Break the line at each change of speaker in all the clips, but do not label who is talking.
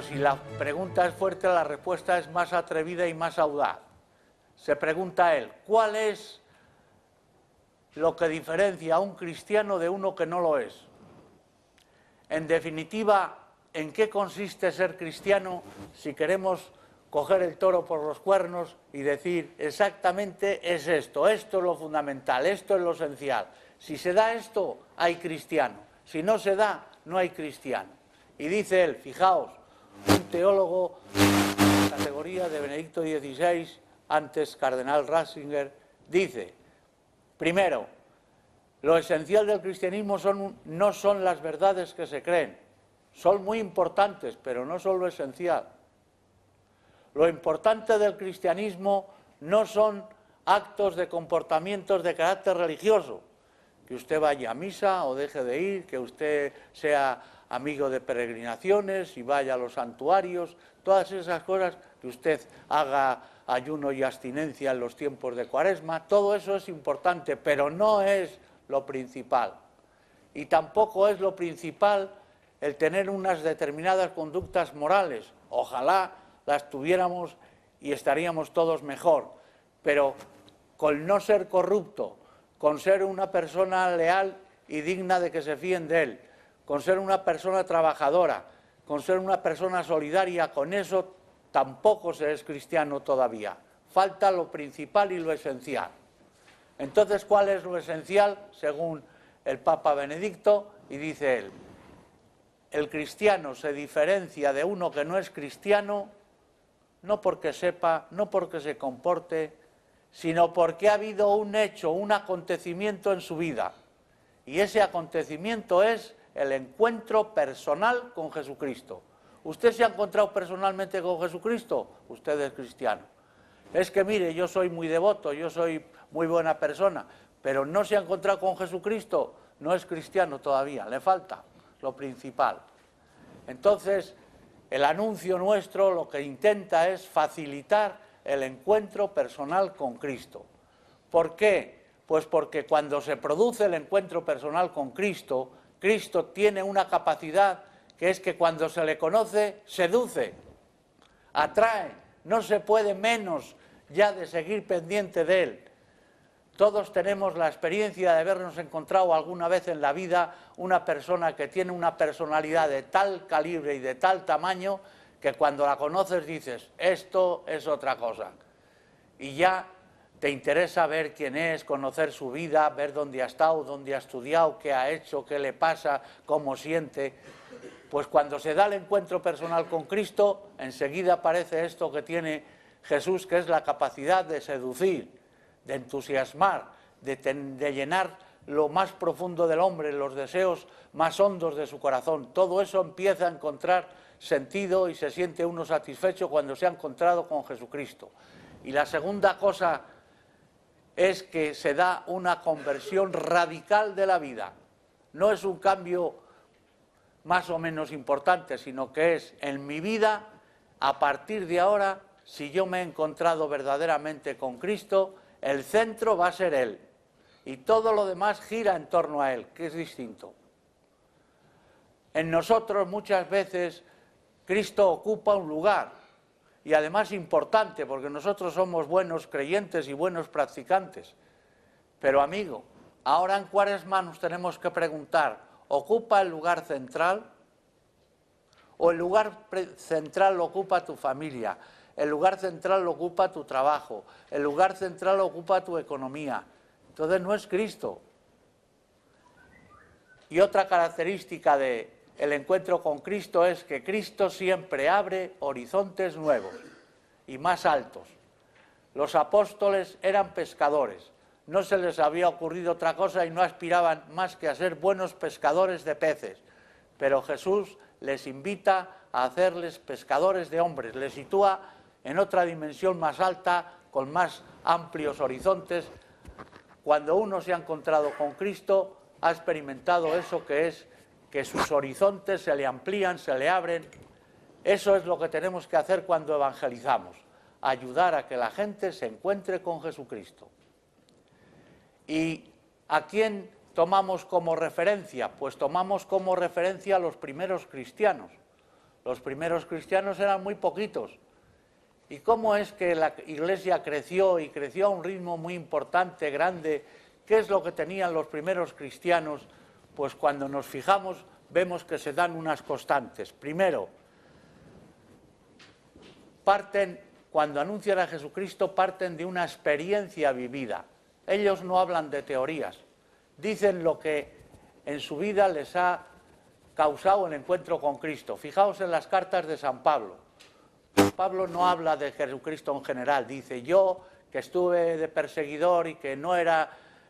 Pero si la pregunta es fuerte, la respuesta es más atrevida y más audaz. Se pregunta él, ¿cuál es lo que diferencia a un cristiano de uno que no lo es? En definitiva, ¿en qué consiste ser cristiano si queremos coger el toro por los cuernos y decir exactamente es esto es lo fundamental, esto es lo esencial? Si se da esto, hay cristiano. Si no se da, no hay cristiano. Y dice él, fijaos, un teólogo de la categoría de Benedicto XVI, antes cardenal Ratzinger, dice, primero, lo esencial del cristianismo no son las verdades que se creen, son muy importantes, pero no son lo esencial. Lo importante del cristianismo no son actos de comportamientos de carácter religioso, que usted vaya a misa o deje de ir, que usted sea amigo de peregrinaciones y vaya a los santuarios, todas esas cosas, que usted haga ayuno y abstinencia en los tiempos de Cuaresma, todo eso es importante, pero no es lo principal. Y tampoco es lo principal el tener unas determinadas conductas morales. Ojalá las tuviéramos y estaríamos todos mejor, pero con no ser corrupto, con ser una persona leal y digna de que se fíen de él, con ser una persona trabajadora, con ser una persona solidaria, con eso tampoco se es cristiano todavía. Falta lo principal y lo esencial. Entonces, ¿cuál es lo esencial? Según el Papa Benedicto, y dice él, el cristiano se diferencia de uno que no es cristiano no porque sepa, no porque se comporte, sino porque ha habido un hecho, un acontecimiento en su vida. Y ese acontecimiento es el encuentro personal con Jesucristo. ¿Usted se ha encontrado personalmente con Jesucristo? Usted es cristiano. Es que mire, yo soy muy devoto, yo soy muy buena persona, pero no se ha encontrado con Jesucristo, no es cristiano todavía, le falta lo principal. Entonces, el anuncio nuestro lo que intenta es facilitar el encuentro personal con Cristo. ¿Por qué? Pues porque cuando se produce el encuentro personal con Cristo, Cristo tiene una capacidad que es que cuando se le conoce, seduce, atrae, no se puede menos ya de seguir pendiente de él. Todos tenemos la experiencia de habernos encontrado alguna vez en la vida una persona que tiene una personalidad de tal calibre y de tal tamaño que cuando la conoces dices, esto es otra cosa. Y ya te interesa ver quién es, conocer su vida, ver dónde ha estado, dónde ha estudiado, qué ha hecho, qué le pasa, cómo siente. Pues cuando se da el encuentro personal con Cristo, enseguida aparece esto que tiene Jesús, que es la capacidad de seducir, de entusiasmar, de llenar lo más profundo del hombre, los deseos más hondos de su corazón. Todo eso empieza a encontrar sentido y se siente uno satisfecho cuando se ha encontrado con Jesucristo. Y la segunda cosa es que se da una conversión radical de la vida. No es un cambio más o menos importante, sino que es en mi vida, a partir de ahora, si yo me he encontrado verdaderamente con Cristo, el centro va a ser Él y todo lo demás gira en torno a Él, que es distinto. En nosotros muchas veces Cristo ocupa un lugar y además importante, porque nosotros somos buenos creyentes y buenos practicantes. Pero amigo, ahora en Cuaresma nos tenemos que preguntar, ¿ocupa el lugar central? ¿O el lugar central lo ocupa tu familia? El lugar central lo ocupa tu trabajo, el lugar central lo ocupa tu economía. Entonces no es Cristo. Y otra característica del encuentro con Cristo es que Cristo siempre abre horizontes nuevos y más altos. Los apóstoles eran pescadores, no se les había ocurrido otra cosa y no aspiraban más que a ser buenos pescadores de peces. Pero Jesús les invita a hacerles pescadores de hombres, les sitúa en otra dimensión más alta, con más amplios horizontes. Cuando uno se ha encontrado con Cristo, ha experimentado eso que es que sus horizontes se le amplían, se le abren. Eso es lo que tenemos que hacer cuando evangelizamos, ayudar a que la gente se encuentre con Jesucristo. ¿Y a quién tomamos como referencia? Pues tomamos como referencia a los primeros cristianos, Los primeros cristianos eran muy poquitos. ¿Y cómo es que la Iglesia creció y creció a un ritmo muy importante, grande? ¿Qué es lo que tenían los primeros cristianos? Pues cuando nos fijamos vemos que se dan unas constantes. Primero, cuando anuncian a Jesucristo, parten de una experiencia vivida. Ellos no hablan de teorías, dicen lo que en su vida les ha causado el encuentro con Cristo. Fijaos en las cartas de San Pablo. Pablo no habla de Jesucristo en general, dice: yo que estuve de perseguidor y que no era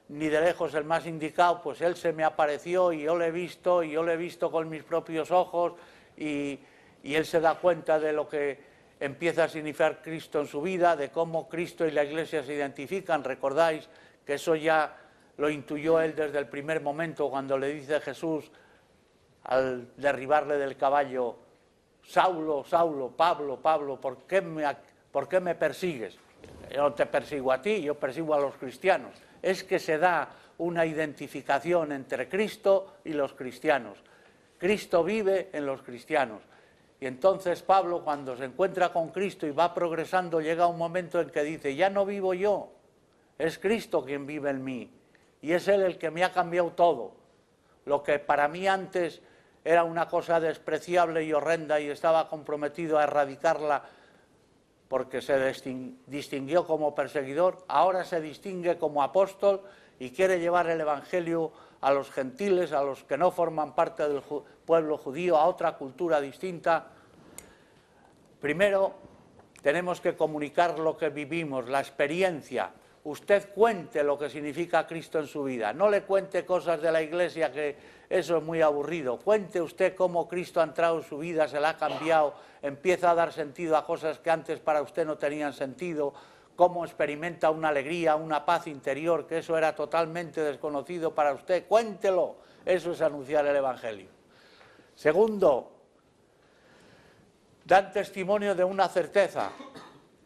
ni de lejos el más indicado, pues Él se me apareció y yo lo he visto con mis propios ojos, y Él se da cuenta de lo que empieza a significar Cristo en su vida, de cómo Cristo y la Iglesia se identifican. Recordáis que eso ya lo intuyó Él desde el primer momento, cuando le dice Jesús, al derribarle del caballo: Saulo, Saulo, Pablo, Pablo, ¿por qué me persigues? Yo no te persigo a ti, yo persigo a los cristianos. Es que se da una identificación entre Cristo y los cristianos. Cristo vive en los cristianos. Y entonces Pablo, cuando se encuentra con Cristo y va progresando, llega un momento en que dice: ya no vivo yo, es Cristo quien vive en mí. Y es Él el que me ha cambiado todo. Lo que para mí antes era una cosa despreciable y horrenda y estaba comprometido a erradicarla porque se distinguió como perseguidor, ahora se distingue como apóstol y quiere llevar el Evangelio a los gentiles, a los que no forman parte del pueblo judío, a otra cultura distinta. Primero tenemos que comunicar lo que vivimos, la experiencia. Usted cuente lo que significa Cristo en su vida, no le cuente cosas de la Iglesia, que eso es muy aburrido. Cuente usted cómo Cristo ha entrado en su vida, se la ha cambiado, empieza a dar sentido a cosas que antes para usted no tenían sentido, cómo experimenta una alegría, una paz interior, que eso era totalmente desconocido para usted. Cuéntelo, eso es anunciar el Evangelio. Segundo, dan testimonio de una certeza.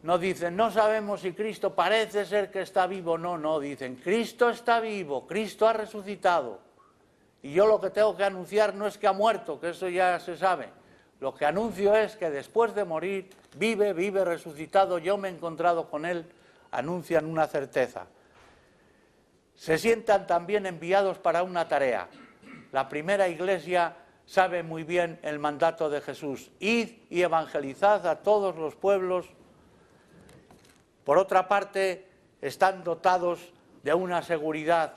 No dicen: no sabemos si Cristo parece ser que está vivo. No, dicen: Cristo está vivo, Cristo ha resucitado. Y yo lo que tengo que anunciar no es que ha muerto, que eso ya se sabe. Lo que anuncio es que después de morir, vive resucitado, yo me he encontrado con Él. Anuncian una certeza. Se sientan también enviados para una tarea. La primera Iglesia sabe muy bien el mandato de Jesús: id y evangelizad a todos los pueblos. Por otra parte, están dotados de una seguridad: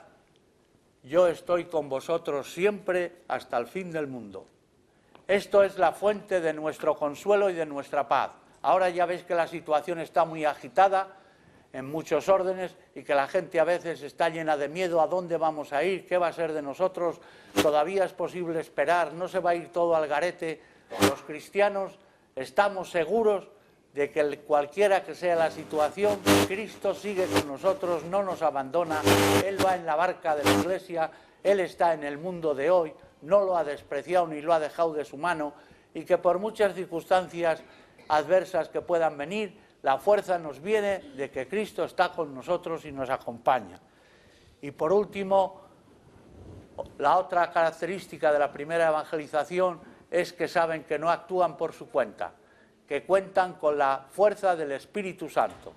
yo estoy con vosotros siempre hasta el fin del mundo. Esto es la fuente de nuestro consuelo y de nuestra paz. Ahora ya veis que la situación está muy agitada en muchos órdenes y que la gente a veces está llena de miedo. ¿A dónde vamos a ir? ¿Qué va a ser de nosotros? Todavía es posible esperar, no se va a ir todo al garete. Los cristianos estamos seguros de que cualquiera que sea la situación, Cristo sigue con nosotros, no nos abandona. Él va en la barca de la Iglesia, Él está en el mundo de hoy, no lo ha despreciado ni lo ha dejado de su mano, y que por muchas circunstancias adversas que puedan venir, la fuerza nos viene de que Cristo está con nosotros y nos acompaña. Y por último, la otra característica de la primera evangelización es que saben que no actúan por su cuenta, que cuentan con la fuerza del Espíritu Santo.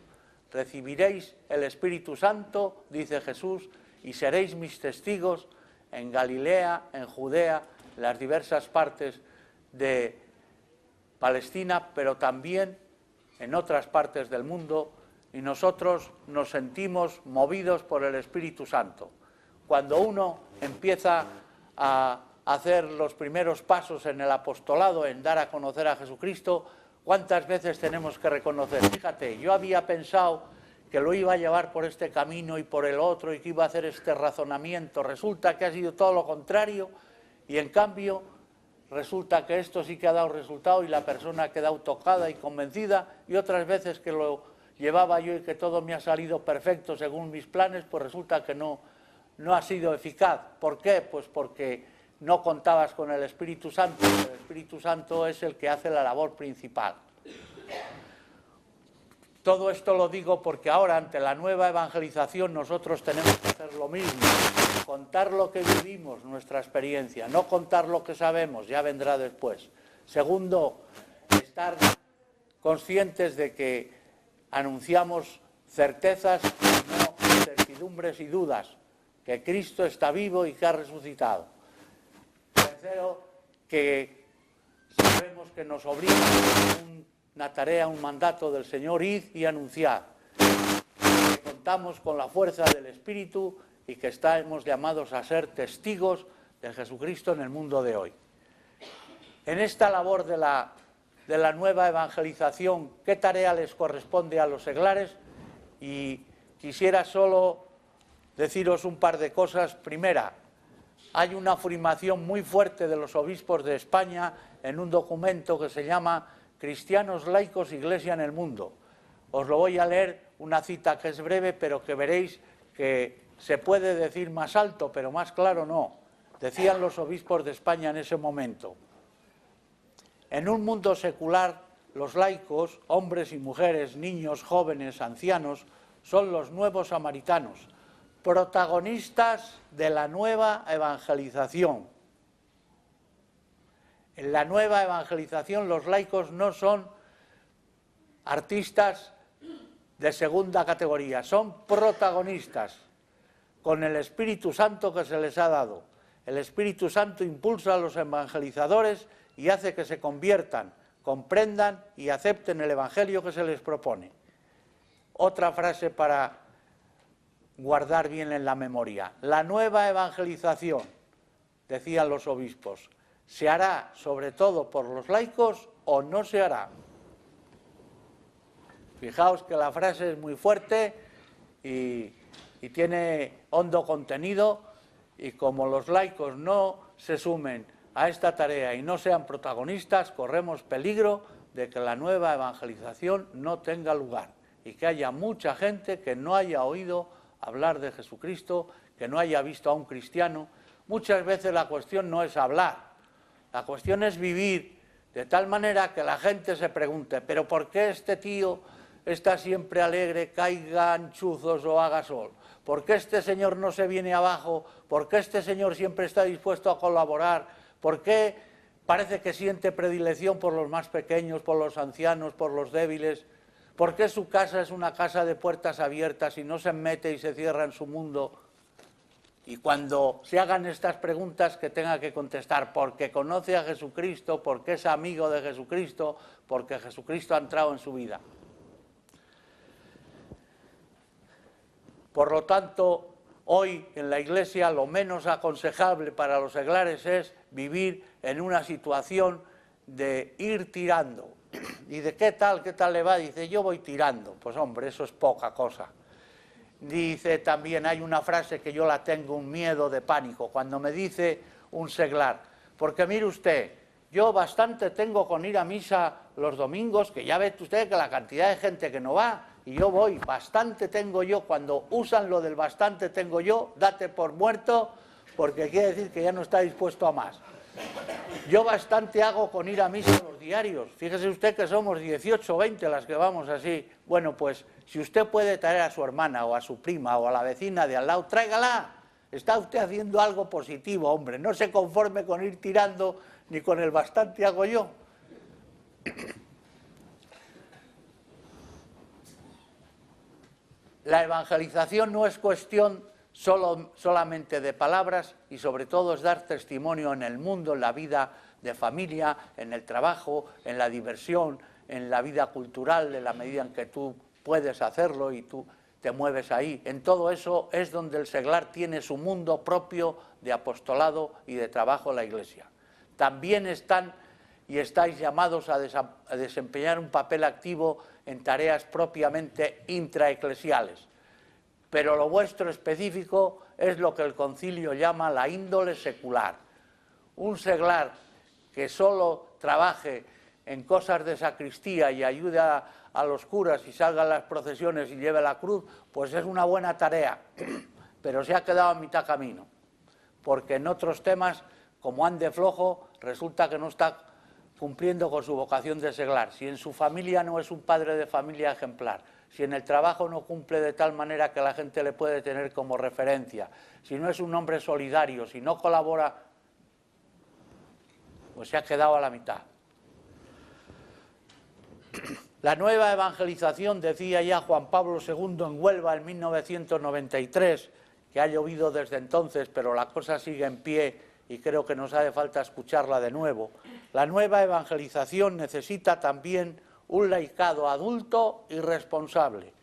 Recibiréis el Espíritu Santo, dice Jesús, y seréis mis testigos en Galilea, en Judea, en las diversas partes de Palestina, pero también en otras partes del mundo, y nosotros nos sentimos movidos por el Espíritu Santo. Cuando uno empieza a hacer los primeros pasos en el apostolado, en dar a conocer a Jesucristo, ¿cuántas veces tenemos que reconocer? Fíjate, yo había pensado que lo iba a llevar por este camino y por el otro y que iba a hacer este razonamiento. Resulta que ha sido todo lo contrario y en cambio resulta que esto sí que ha dado resultado y la persona ha quedado tocada y convencida, y otras veces que lo llevaba yo y que todo me ha salido perfecto según mis planes, pues resulta que no ha sido eficaz. ¿Por qué? Pues porque no contabas con el Espíritu Santo. El Espíritu Santo es el que hace la labor principal. Todo esto lo digo porque ahora, ante la nueva evangelización, nosotros tenemos que hacer lo mismo, contar lo que vivimos, nuestra experiencia, no contar lo que sabemos, ya vendrá después, Segundo, estar conscientes de que anunciamos certezas y no incertidumbres y dudas, que Cristo está vivo y que ha resucitado. Tercero, que sabemos que nos obliga una tarea, un mandato del Señor, id y anunciad, que contamos con la fuerza del Espíritu y que estamos llamados a ser testigos de Jesucristo en el mundo de hoy. En esta labor de la nueva evangelización, ¿qué tarea les corresponde a los seglares? Y quisiera solo deciros un par de cosas. Primera, hay una afirmación muy fuerte de los obispos de España en un documento que se llama Cristianos, laicos, Iglesia en el mundo. Os lo voy a leer, una cita que es breve, pero que veréis que se puede decir más alto, pero más claro no. Decían los obispos de España en ese momento: en un mundo secular, los laicos, hombres y mujeres, niños, jóvenes, ancianos, son los nuevos samaritanos, protagonistas de la nueva evangelización. En la nueva evangelización los laicos no son artistas de segunda categoría, son protagonistas, con el Espíritu Santo que se les ha dado. El Espíritu Santo impulsa a los evangelizadores y hace que se conviertan, comprendan y acepten el Evangelio que se les propone. Otra frase para guardar bien en la memoria: la nueva evangelización, decían los obispos, ¿se hará sobre todo por los laicos o no se hará? Fijaos que la frase es muy fuerte y tiene hondo contenido, y como los laicos no se sumen a esta tarea y no sean protagonistas, corremos peligro de que la nueva evangelización no tenga lugar y que haya mucha gente que no haya oído hablar de Jesucristo, que no haya visto a un cristiano. Muchas veces la cuestión no es hablar, la cuestión es vivir de tal manera que la gente se pregunte: ¿pero por qué este tío está siempre alegre, caigan chuzos o haga sol? ¿Por qué este señor no se viene abajo? ¿Por qué este señor siempre está dispuesto a colaborar? ¿Por qué parece que siente predilección por los más pequeños, por los ancianos, por los débiles? ¿Por qué su casa es una casa de puertas abiertas y no se mete y se cierra en su mundo? Y cuando se hagan estas preguntas, que tenga que contestar: porque conoce a Jesucristo, porque es amigo de Jesucristo, porque Jesucristo ha entrado en su vida. Por lo tanto, hoy en la Iglesia lo menos aconsejable para los seglares es vivir en una situación de ir tirando. ¿Y de qué tal le va? Dice: yo voy tirando. Pues hombre, eso es poca cosa. Dice también, hay una frase que yo la tengo, un miedo de pánico, cuando me dice un seglar: porque mire usted, yo bastante tengo con ir a misa los domingos, que ya ve usted que la cantidad de gente que no va, y yo voy, bastante tengo yo. Cuando usan lo del bastante tengo yo, date por muerto, porque quiere decir que ya no está dispuesto a más. Yo bastante hago con ir a misa los diarios. Fíjese usted que somos 18 o 20 las que vamos así. Bueno, pues si usted puede traer a su hermana o a su prima o a la vecina de al lado, tráigala. Está usted haciendo algo positivo, hombre. No se conforme con ir tirando ni con el bastante hago yo. La evangelización no es cuestión solamente de palabras, y sobre todo es dar testimonio en el mundo, en la vida de familia, en el trabajo, en la diversión, en la vida cultural, en la medida en que tú puedes hacerlo y tú te mueves ahí. En todo eso es donde el seglar tiene su mundo propio de apostolado y de trabajo en la Iglesia. También están y estáis llamados a desempeñar un papel activo en tareas propiamente intraeclesiales. Pero lo vuestro específico es lo que el concilio llama la índole secular. Un seglar que solo trabaje en cosas de sacristía y ayude a los curas y salga a las procesiones y lleve la cruz, pues es una buena tarea, pero se ha quedado a mitad camino, porque en otros temas, como ande flojo, resulta que no está cumpliendo con su vocación de seglar. Si en su familia no es un padre de familia ejemplar, si en el trabajo no cumple de tal manera que la gente le puede tener como referencia, si no es un hombre solidario, si no colabora, pues se ha quedado a la mitad. La nueva evangelización, decía ya Juan Pablo II en Huelva en 1993, que ha llovido desde entonces, pero la cosa sigue en pie y creo que nos hace falta escucharla de nuevo. La nueva evangelización necesita también un laicado adulto y responsable.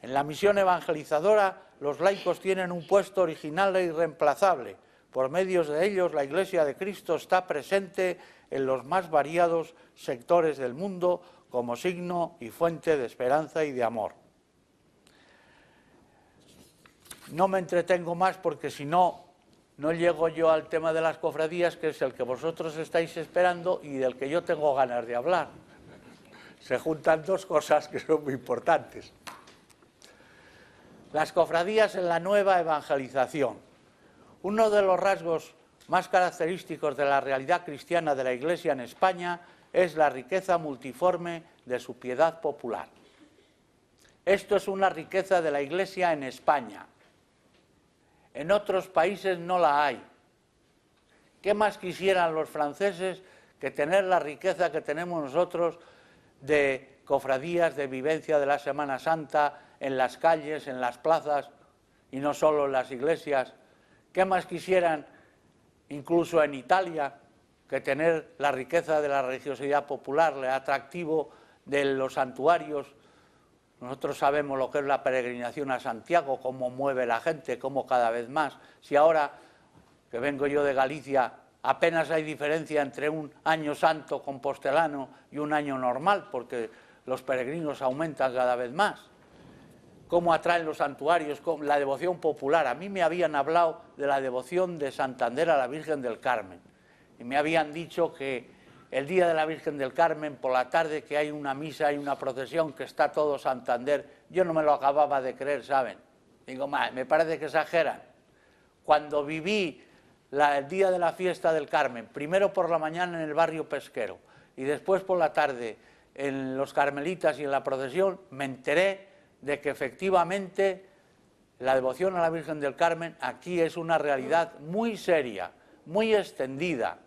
En la misión evangelizadora, los laicos tienen un puesto original e irreemplazable. Por medios de ellos, la Iglesia de Cristo está presente en los más variados sectores del mundo como signo y fuente de esperanza y de amor. No me entretengo más porque si no, no llego yo al tema de las cofradías, que es el que vosotros estáis esperando y del que yo tengo ganas de hablar. Se juntan dos cosas que son muy importantes. Las cofradías en la nueva evangelización. Uno de los rasgos más característicos de la realidad cristiana de la Iglesia en España es la riqueza multiforme de su piedad popular. Esto es una riqueza de la Iglesia en España. En otros países no la hay. ¿Qué más quisieran los franceses que tener la riqueza que tenemos nosotros de cofradías, de vivencia de la Semana Santa en las calles, en las plazas y no solo en las iglesias? ¿Qué más quisieran, incluso en Italia, que tener la riqueza de la religiosidad popular, el atractivo de los santuarios? Nosotros sabemos lo que es la peregrinación a Santiago, cómo mueve la gente, cómo cada vez más. Si ahora, que vengo yo de Galicia, apenas hay diferencia entre un año santo compostelano y un año normal, porque los peregrinos aumentan cada vez más. Cómo atraen los santuarios, la devoción popular. A mí me habían hablado de la devoción de Santander a la Virgen del Carmen. Y me habían dicho que el día de la Virgen del Carmen, por la tarde, que hay una misa y una procesión, que está todo Santander, yo no me lo acababa de creer, ¿saben? Digo, me parece que exageran. Cuando viví el día de la fiesta del Carmen, primero por la mañana en el barrio pesquero y después por la tarde en los Carmelitas y en la procesión, me enteré de que efectivamente la devoción a la Virgen del Carmen aquí es una realidad muy seria, muy extendida.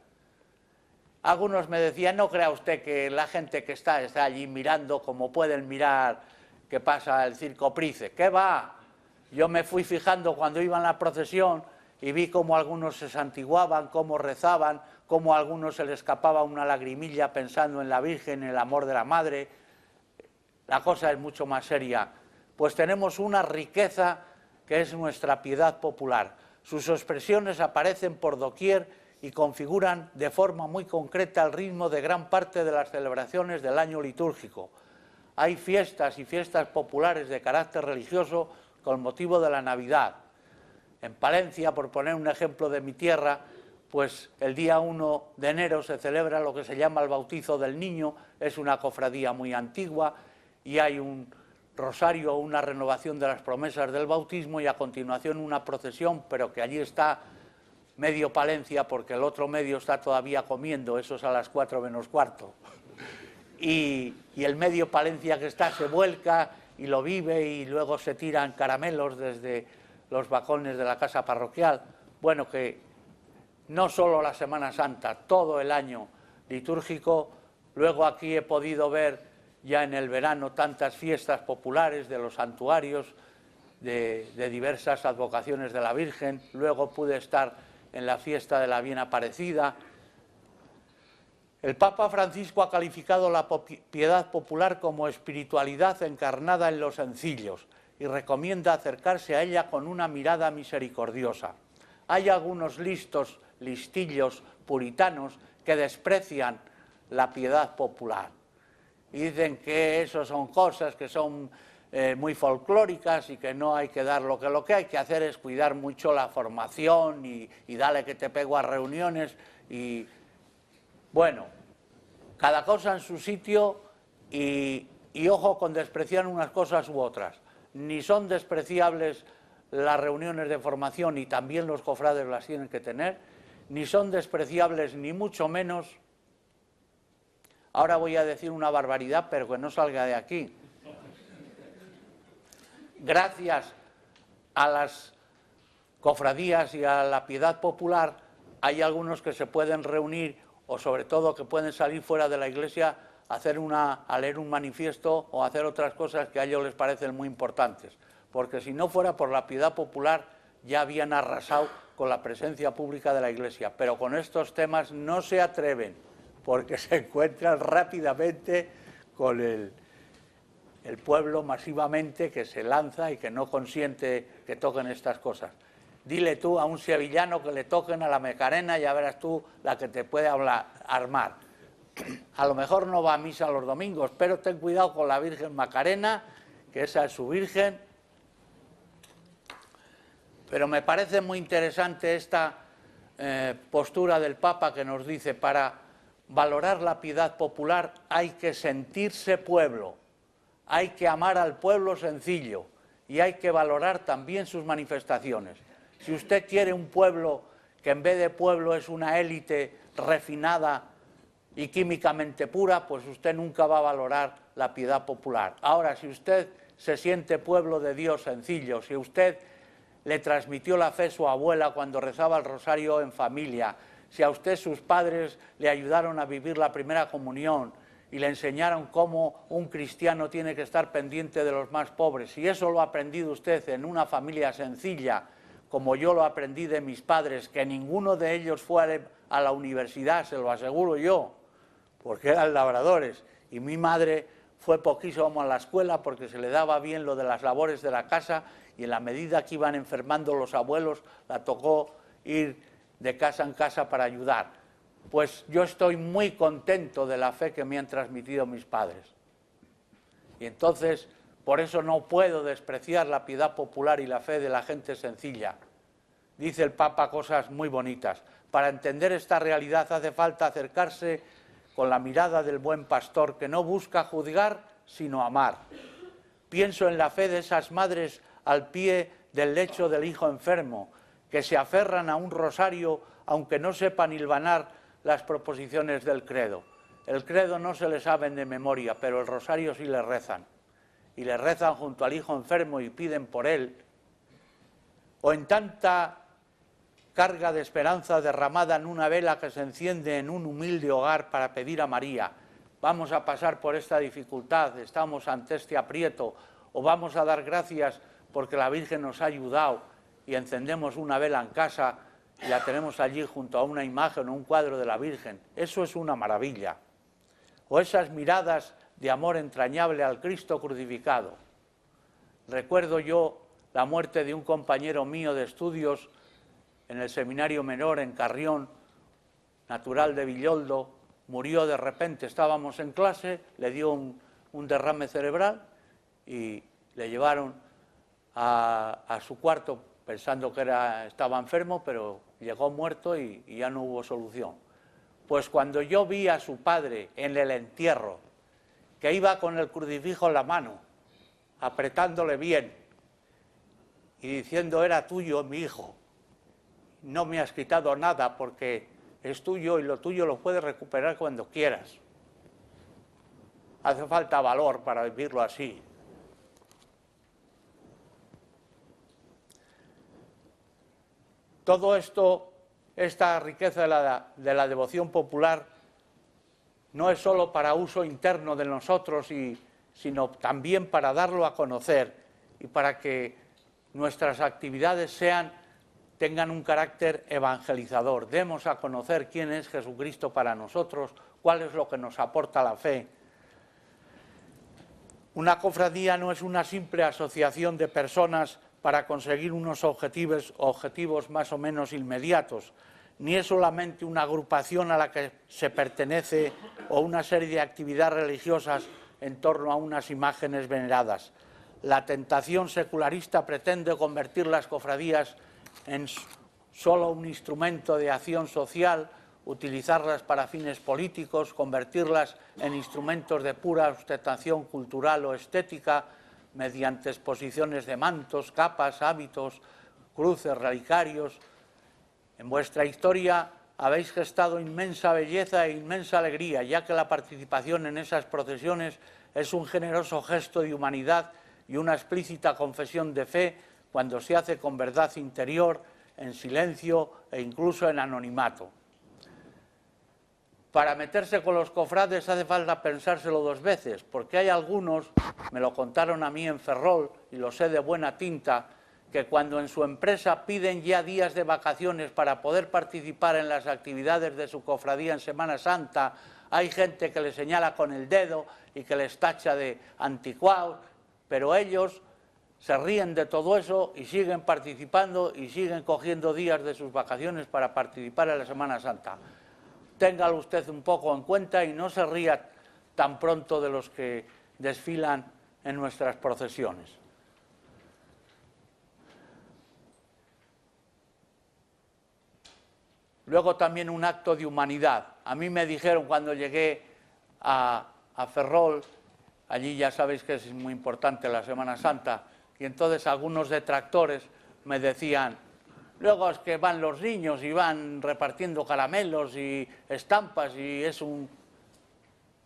Algunos me decían, no crea usted que la gente que está allí mirando como pueden mirar que pasa el circo Price. ¿Qué va? Yo me fui fijando cuando iba en la procesión y vi cómo algunos se santiguaban, cómo rezaban, cómo a algunos se les escapaba una lagrimilla pensando en la Virgen, en el amor de la Madre. La cosa es mucho más seria. Pues tenemos una riqueza que es nuestra piedad popular. Sus expresiones aparecen por doquier y configuran de forma muy concreta el ritmo de gran parte de las celebraciones del año litúrgico. Hay fiestas y fiestas populares de carácter religioso con motivo de la Navidad. En Palencia, por poner un ejemplo de mi tierra, pues el día 1 de enero se celebra lo que se llama el bautizo del niño, es una cofradía muy antigua y hay un rosario o una renovación de las promesas del bautismo y a continuación una procesión, pero que allí está medio Palencia porque el otro medio está todavía comiendo, eso es a las 4 menos cuarto. Y el medio Palencia que está se vuelca y lo vive y luego se tiran caramelos desde los balcones de la casa parroquial. Bueno, que no solo la Semana Santa, todo el año litúrgico. Luego aquí he podido ver ya en el verano tantas fiestas populares de los santuarios, de diversas advocaciones de la Virgen. Luego pude estar en la fiesta de la Bien Aparecida. El Papa Francisco ha calificado la piedad popular como espiritualidad encarnada en los sencillos y recomienda acercarse a ella con una mirada misericordiosa. Hay algunos listillos puritanos que desprecian la piedad popular y dicen que eso son cosas que son muy folclóricas y que no hay que dar lo que hay que hacer es cuidar mucho la formación y dale que te pego a reuniones y bueno, cada cosa en su sitio y ojo con despreciar unas cosas u otras. Ni son despreciables las reuniones de formación y también los cofrades las tienen que tener, ni son despreciables ni mucho menos. Ahora voy a decir una barbaridad, pero que no salga de aquí. Gracias a las cofradías y a la piedad popular, hay algunos que se pueden reunir o sobre todo que pueden salir fuera de la iglesia a leer un manifiesto o hacer otras cosas que a ellos les parecen muy importantes, porque si no fuera por la piedad popular ya habían arrasado con la presencia pública de la Iglesia, pero con estos temas no se atreven, porque se encuentran rápidamente con el pueblo masivamente que se lanza y que no consiente que toquen estas cosas. Dile tú a un sevillano que le toquen a la Macarena, ya verás tú la que te puede armar. A lo mejor no va a misa los domingos, pero ten cuidado con la Virgen Macarena, que esa es su Virgen. Pero me parece muy interesante esta postura del Papa que nos dice: para valorar la piedad popular hay que sentirse pueblo, hay que amar al pueblo sencillo y hay que valorar también sus manifestaciones. Si usted quiere un pueblo que en vez de pueblo es una élite refinada y químicamente pura, pues usted nunca va a valorar la piedad popular. Ahora, si usted se siente pueblo de Dios sencillo, si usted le transmitió la fe a su abuela cuando rezaba el rosario en familia, si a usted sus padres le ayudaron a vivir la primera comunión y le enseñaron cómo un cristiano tiene que estar pendiente de los más pobres, si eso lo ha aprendido usted en una familia sencilla, como yo lo aprendí de mis padres, que ninguno de ellos fue a la universidad, se lo aseguro yo, porque eran labradores, y mi madre fue poquísimo a la escuela porque se le daba bien lo de las labores de la casa, y en la medida que iban enfermando los abuelos, la tocó ir de casa en casa para ayudar. Pues yo estoy muy contento de la fe que me han transmitido mis padres. Y entonces, por eso no puedo despreciar la piedad popular y la fe de la gente sencilla. Dice el Papa cosas muy bonitas. Para entender esta realidad hace falta acercarse con la mirada del buen pastor, que no busca juzgar, sino amar. Pienso en la fe de esas madres al pie del lecho del hijo enfermo, que se aferran a un rosario aunque no sepan hilvanar las proposiciones del credo. El credo no se le saben de memoria, pero el rosario sí le rezan. Y le rezan junto al hijo enfermo y piden por él. O en tanta carga de esperanza derramada en una vela que se enciende en un humilde hogar para pedir a María: vamos a pasar por esta dificultad, estamos ante este aprieto, o vamos a dar gracias porque la Virgen nos ha ayudado, y encendemos una vela en casa y la tenemos allí junto a una imagen o un cuadro de la Virgen. Eso es una maravilla. O esas miradas de amor entrañable al Cristo crucificado. Recuerdo yo la muerte de un compañero mío de estudios en el Seminario Menor en Carrión, natural de Villoldo. Murió de repente, estábamos en clase, le dio un derrame cerebral y le llevaron a su cuarto pensando que estaba enfermo, pero llegó muerto y ya no hubo solución. Pues cuando yo vi a su padre en el entierro, que iba con el crucifijo en la mano, apretándole bien y diciendo: era tuyo, mi hijo, no me has quitado nada porque es tuyo y lo tuyo lo puedes recuperar cuando quieras. Hace falta valor para vivirlo así. Todo esto, esta riqueza de la devoción popular, no es solo para uso interno de nosotros, sino también para darlo a conocer y para que nuestras actividades tengan un carácter evangelizador. Demos a conocer quién es Jesucristo para nosotros, cuál es lo que nos aporta la fe. Una cofradía no es una simple asociación de personas para conseguir unos objetivos más o menos inmediatos, ni es solamente una agrupación a la que se pertenece o una serie de actividades religiosas en torno a unas imágenes veneradas. La tentación secularista pretende convertir las cofradías en solo un instrumento de acción social, utilizarlas para fines políticos, convertirlas en instrumentos de pura ostentación cultural o estética, mediante exposiciones de mantos, capas, hábitos, cruces, relicarios. En vuestra historia habéis gestado inmensa belleza e inmensa alegría, ya que la participación en esas procesiones es un generoso gesto de humanidad y una explícita confesión de fe cuando se hace con verdad interior, en silencio e incluso en anonimato. para meterse con los cofrades hace falta pensárselo dos veces, porque hay algunos, me lo contaron a mí en Ferrol, y lo sé de buena tinta, que cuando en su empresa piden ya días de vacaciones para poder participar en las actividades de su cofradía en Semana Santa, hay gente que les señala con el dedo y que les tacha de anticuados, pero ellos se ríen de todo eso y siguen participando y siguen cogiendo días de sus vacaciones para participar en la Semana Santa. Téngalo usted un poco en cuenta y no se ría tan pronto de los que desfilan en nuestras procesiones. Luego también un acto de humanidad. A mí me dijeron cuando llegué a Ferrol, allí ya sabéis que es muy importante la Semana Santa, y entonces algunos detractores me decían, luego es que van los niños y van repartiendo caramelos y estampas y es un...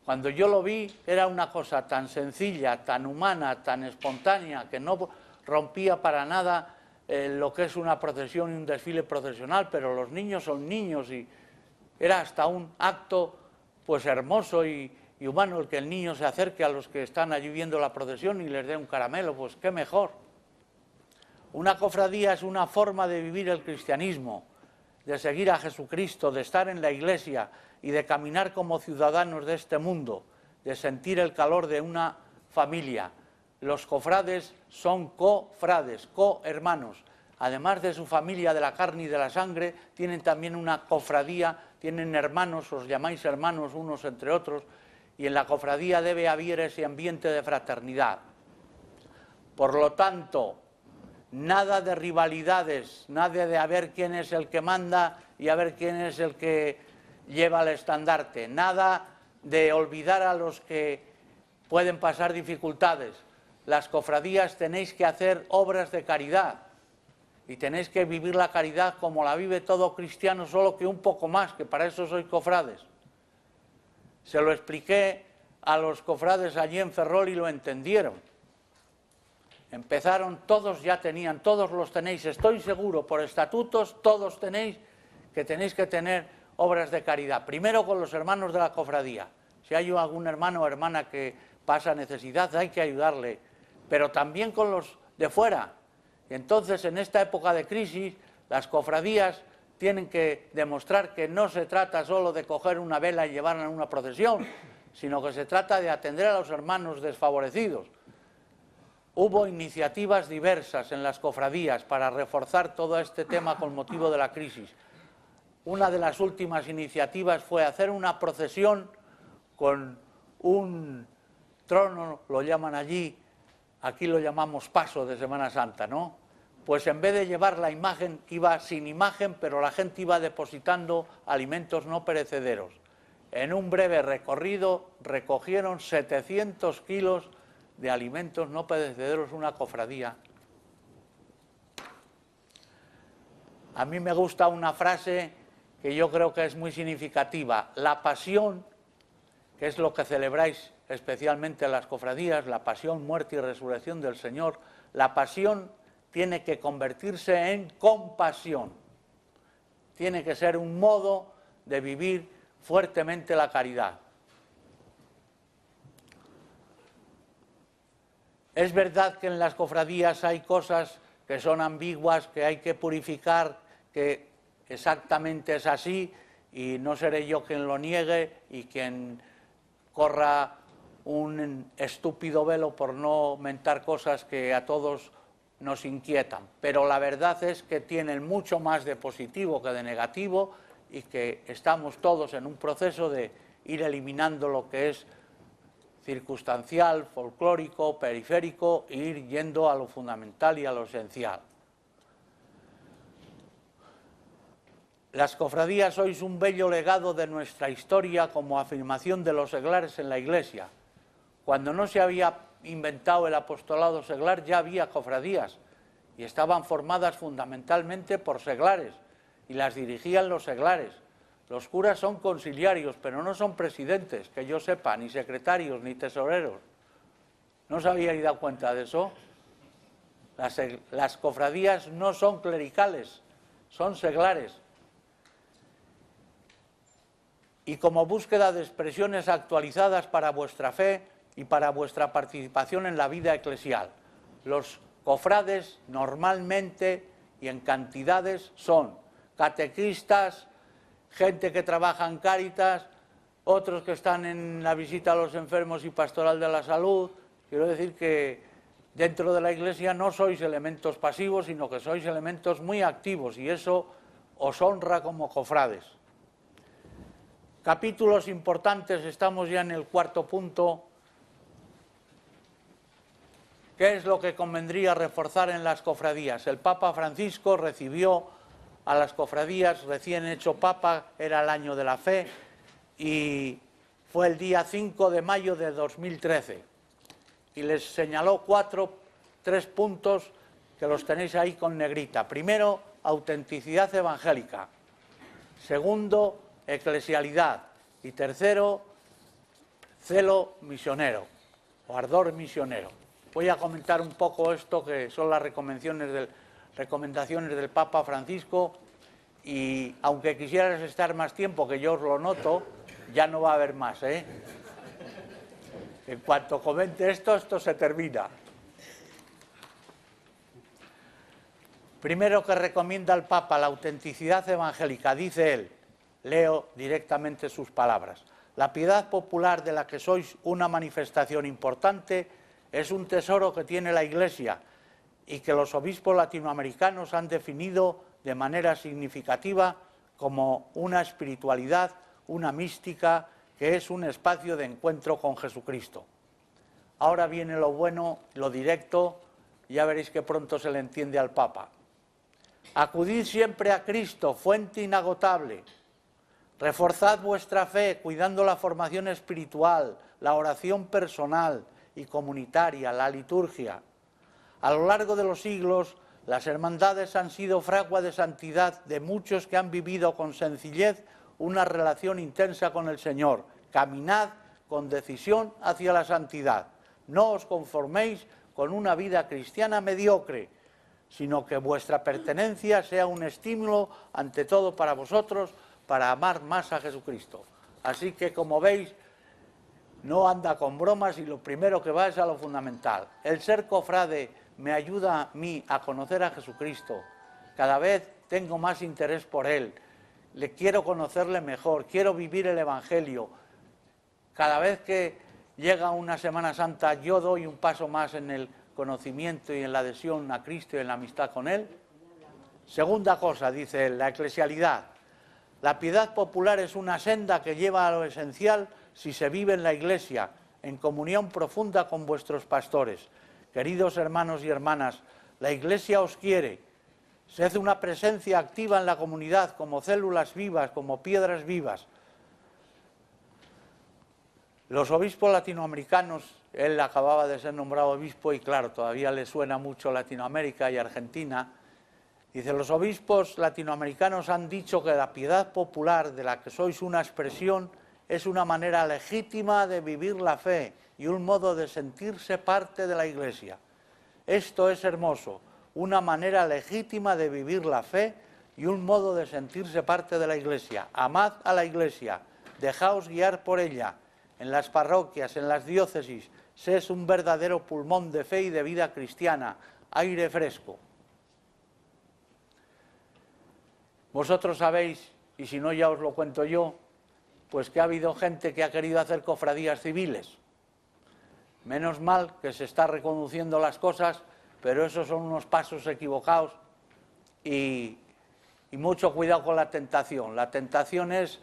Cuando yo lo vi era una cosa tan sencilla, tan humana, tan espontánea, que no rompía para nada lo que es una procesión y un desfile procesional, pero los niños son niños y era hasta un acto pues hermoso y humano el que el niño se acerque a los que están allí viendo la procesión y les dé un caramelo, pues qué mejor. Una cofradía es una forma de vivir el cristianismo, de seguir a Jesucristo, de estar en la iglesia y de caminar como ciudadanos de este mundo, de sentir el calor de una familia. Los cofrades son cofrades, cohermanos. Además de su familia de la carne y de la sangre, tienen también una cofradía, tienen hermanos, os llamáis hermanos unos entre otros, y en la cofradía debe haber ese ambiente de fraternidad. Por lo tanto, nada de rivalidades, nada de a ver quién es el que manda y a ver quién es el que lleva el estandarte, nada de olvidar a los que pueden pasar dificultades. Las cofradías tenéis que hacer obras de caridad y tenéis que vivir la caridad como la vive todo cristiano, solo que un poco más, que para eso sois cofrades. Se lo expliqué a los cofrades allí en Ferrol y lo entendieron. Empezaron, todos ya tenían, todos los tenéis, estoy seguro, por estatutos, todos tenéis que tener obras de caridad. Primero con los hermanos de la cofradía. Si hay algún hermano o hermana que pasa necesidad, hay que ayudarle. Pero también con los de fuera. Y entonces, en esta época de crisis, las cofradías tienen que demostrar que no se trata solo de coger una vela y llevarla en una procesión, sino que se trata de atender a los hermanos desfavorecidos. Hubo iniciativas diversas en las cofradías para reforzar todo este tema con motivo de la crisis. Una de las últimas iniciativas fue hacer una procesión con un trono, lo llaman allí, aquí lo llamamos paso de Semana Santa, ¿no? Pues en vez de llevar la imagen, iba sin imagen, pero la gente iba depositando alimentos no perecederos. En un breve recorrido recogieron 700 kilos de alimentos no perecederos una cofradía. A mí me gusta una frase que yo creo que es muy significativa. La pasión, que es lo que celebráis especialmente en las cofradías, la pasión, muerte y resurrección del Señor, la pasión tiene que convertirse en compasión. Tiene que ser un modo de vivir fuertemente la caridad. Es verdad que en las cofradías hay cosas que son ambiguas, que hay que purificar, que exactamente es así, y no seré yo quien lo niegue y quien corra un estúpido velo por no mentar cosas que a todos nos inquietan. Pero la verdad es que tienen mucho más de positivo que de negativo y que estamos todos en un proceso de ir eliminando lo que es circunstancial, folclórico, periférico, e ir yendo a lo fundamental y a lo esencial. Las cofradías sois un bello legado de nuestra historia como afirmación de los seglares en la Iglesia. Cuando no se había inventado el apostolado seglar ya había cofradías y estaban formadas fundamentalmente por seglares y las dirigían los seglares. Los curas son conciliarios, pero no son presidentes, que yo sepa, ni secretarios, ni tesoreros. ¿No os habíais dado cuenta de eso? Las cofradías no son clericales, son seglares. y como búsqueda de expresiones actualizadas para vuestra fe y para vuestra participación en la vida eclesial. Los cofrades normalmente y en cantidades son catequistas, gente que trabaja en Cáritas, otros que están en la visita a los enfermos y pastoral de la salud. Quiero decir que dentro de la Iglesia no sois elementos pasivos, sino que sois elementos muy activos y eso os honra como cofrades. Capítulos importantes, estamos ya en el cuarto punto. ¿Qué es lo que convendría reforzar en las cofradías? El Papa Francisco recibió a las cofradías, recién hecho Papa, era el año de la fe, y fue el día 5 de mayo de 2013. Y les señaló tres puntos que los tenéis ahí con negrita. Primero, autenticidad evangélica. Segundo, eclesialidad. Y tercero, celo misionero o ardor misionero. Voy a comentar un poco esto que son las recomendaciones del Papa Francisco, y aunque quisieras estar más tiempo, que yo os lo noto, ya no va a haber más, ¿eh? En cuanto comente esto se termina. Primero que recomienda el Papa la autenticidad evangélica, dice él, leo directamente sus palabras: la piedad popular de la que sois una manifestación importante es un tesoro que tiene la Iglesia y que los obispos latinoamericanos han definido de manera significativa como una espiritualidad, una mística, que es un espacio de encuentro con Jesucristo. Ahora viene lo bueno, lo directo, ya veréis que pronto se le entiende al Papa. Acudid siempre a Cristo, fuente inagotable. Reforzad vuestra fe, cuidando la formación espiritual, la oración personal y comunitaria, la liturgia. A lo largo de los siglos, las hermandades han sido fragua de santidad de muchos que han vivido con sencillez una relación intensa con el Señor. Caminad con decisión hacia la santidad. No os conforméis con una vida cristiana mediocre, sino que vuestra pertenencia sea un estímulo ante todo para vosotros, para amar más a Jesucristo. Así que, como veis, no anda con bromas y lo primero que va es a lo fundamental. El ser cofrade me ayuda a mí a conocer a Jesucristo. Cada vez tengo más interés por Él. Le quiero conocerle mejor, quiero vivir el Evangelio. Cada vez que llega una Semana Santa, yo doy un paso más en el conocimiento y en la adhesión a Cristo y en la amistad con Él. Segunda cosa, dice él, la eclesialidad. La piedad popular es una senda que lleva a lo esencial si se vive en la Iglesia, en comunión profunda con vuestros pastores. Queridos hermanos y hermanas, la Iglesia os quiere. Sed una presencia activa en la comunidad, como células vivas, como piedras vivas. Los obispos latinoamericanos, él acababa de ser nombrado obispo y claro, todavía le suena mucho Latinoamérica y Argentina. Dice, los obispos latinoamericanos han dicho que la piedad popular de la que sois una expresión es una manera legítima de vivir la fe y un modo de sentirse parte de la Iglesia. Esto es hermoso, una manera legítima de vivir la fe y un modo de sentirse parte de la Iglesia. Amad a la Iglesia, dejaos guiar por ella, en las parroquias, en las diócesis, sed un verdadero pulmón de fe y de vida cristiana, aire fresco. Vosotros sabéis, y si no ya os lo cuento yo, pues que ha habido gente que ha querido hacer cofradías civiles. Menos mal que se está reconduciendo las cosas, pero esos son unos pasos equivocados y mucho cuidado con la tentación. La tentación es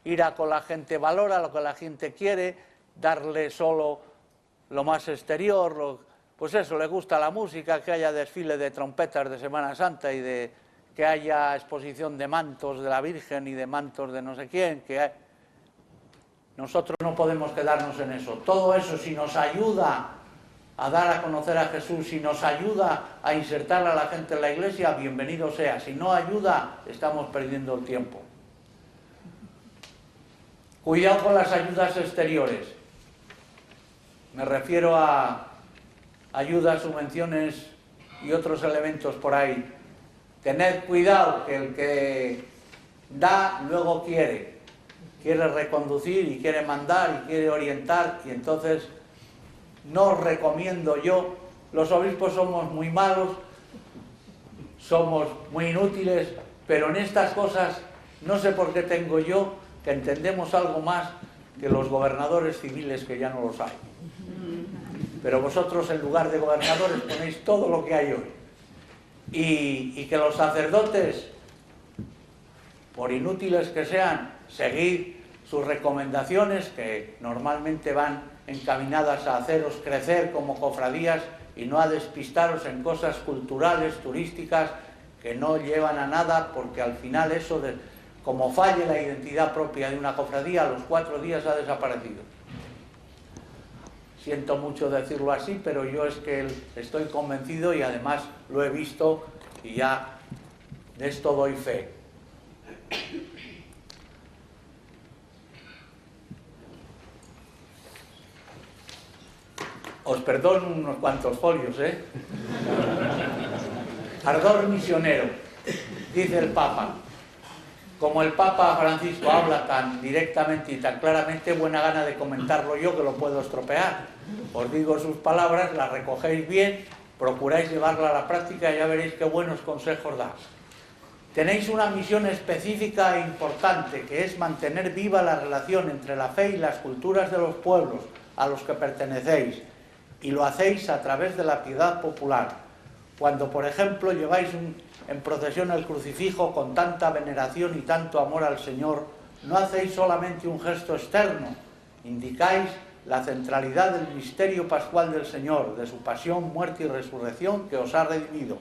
ir a con la gente, valora lo que la gente quiere, darle solo lo más exterior, pues eso, le gusta la música, que haya desfile de trompetas de Semana Santa y que haya exposición de mantos de la Virgen y de mantos de no sé quién, nosotros no podemos quedarnos en eso. Todo eso, si nos ayuda a dar a conocer a Jesús, si nos ayuda a insertar a la gente en la Iglesia, bienvenido sea. Si no ayuda, estamos perdiendo el tiempo. Cuidado con las ayudas exteriores. Me refiero a ayudas, subvenciones y otros elementos por ahí. Tened cuidado, que el que da luego quiere. quiere reconducir y quiere mandar y quiere orientar, y entonces no os recomiendo yo. Los obispos somos muy malos, somos muy inútiles, pero en estas cosas no sé por qué tengo yo que entendemos algo más que los gobernadores civiles, que ya no los hay. Pero vosotros, en lugar de gobernadores, ponéis todo lo que hay hoy. Y que los sacerdotes, por inútiles que sean, seguid sus recomendaciones, que normalmente van encaminadas a haceros crecer como cofradías y no a despistaros en cosas culturales, turísticas, que no llevan a nada, porque al final eso, como falle la identidad propia de una cofradía, a los 4 días ha desaparecido. Siento mucho decirlo así, pero yo es que estoy convencido y además lo he visto y ya de esto doy fe. Os perdono unos cuantos folios, ¿eh? Ardor misionero, dice el Papa. Como el Papa Francisco habla tan directamente y tan claramente, buena gana de comentarlo yo, que lo puedo estropear. Os digo sus palabras, las recogéis bien, procuráis llevarla a la práctica y ya veréis qué buenos consejos da. Tenéis una misión específica e importante, que es mantener viva la relación entre la fe y las culturas de los pueblos a los que pertenecéis, y lo hacéis a través de la piedad popular. Cuando, por ejemplo, lleváis en procesión el crucifijo con tanta veneración y tanto amor al Señor, no hacéis solamente un gesto externo, indicáis la centralidad del misterio pascual del Señor, de su pasión, muerte y resurrección que os ha redimido.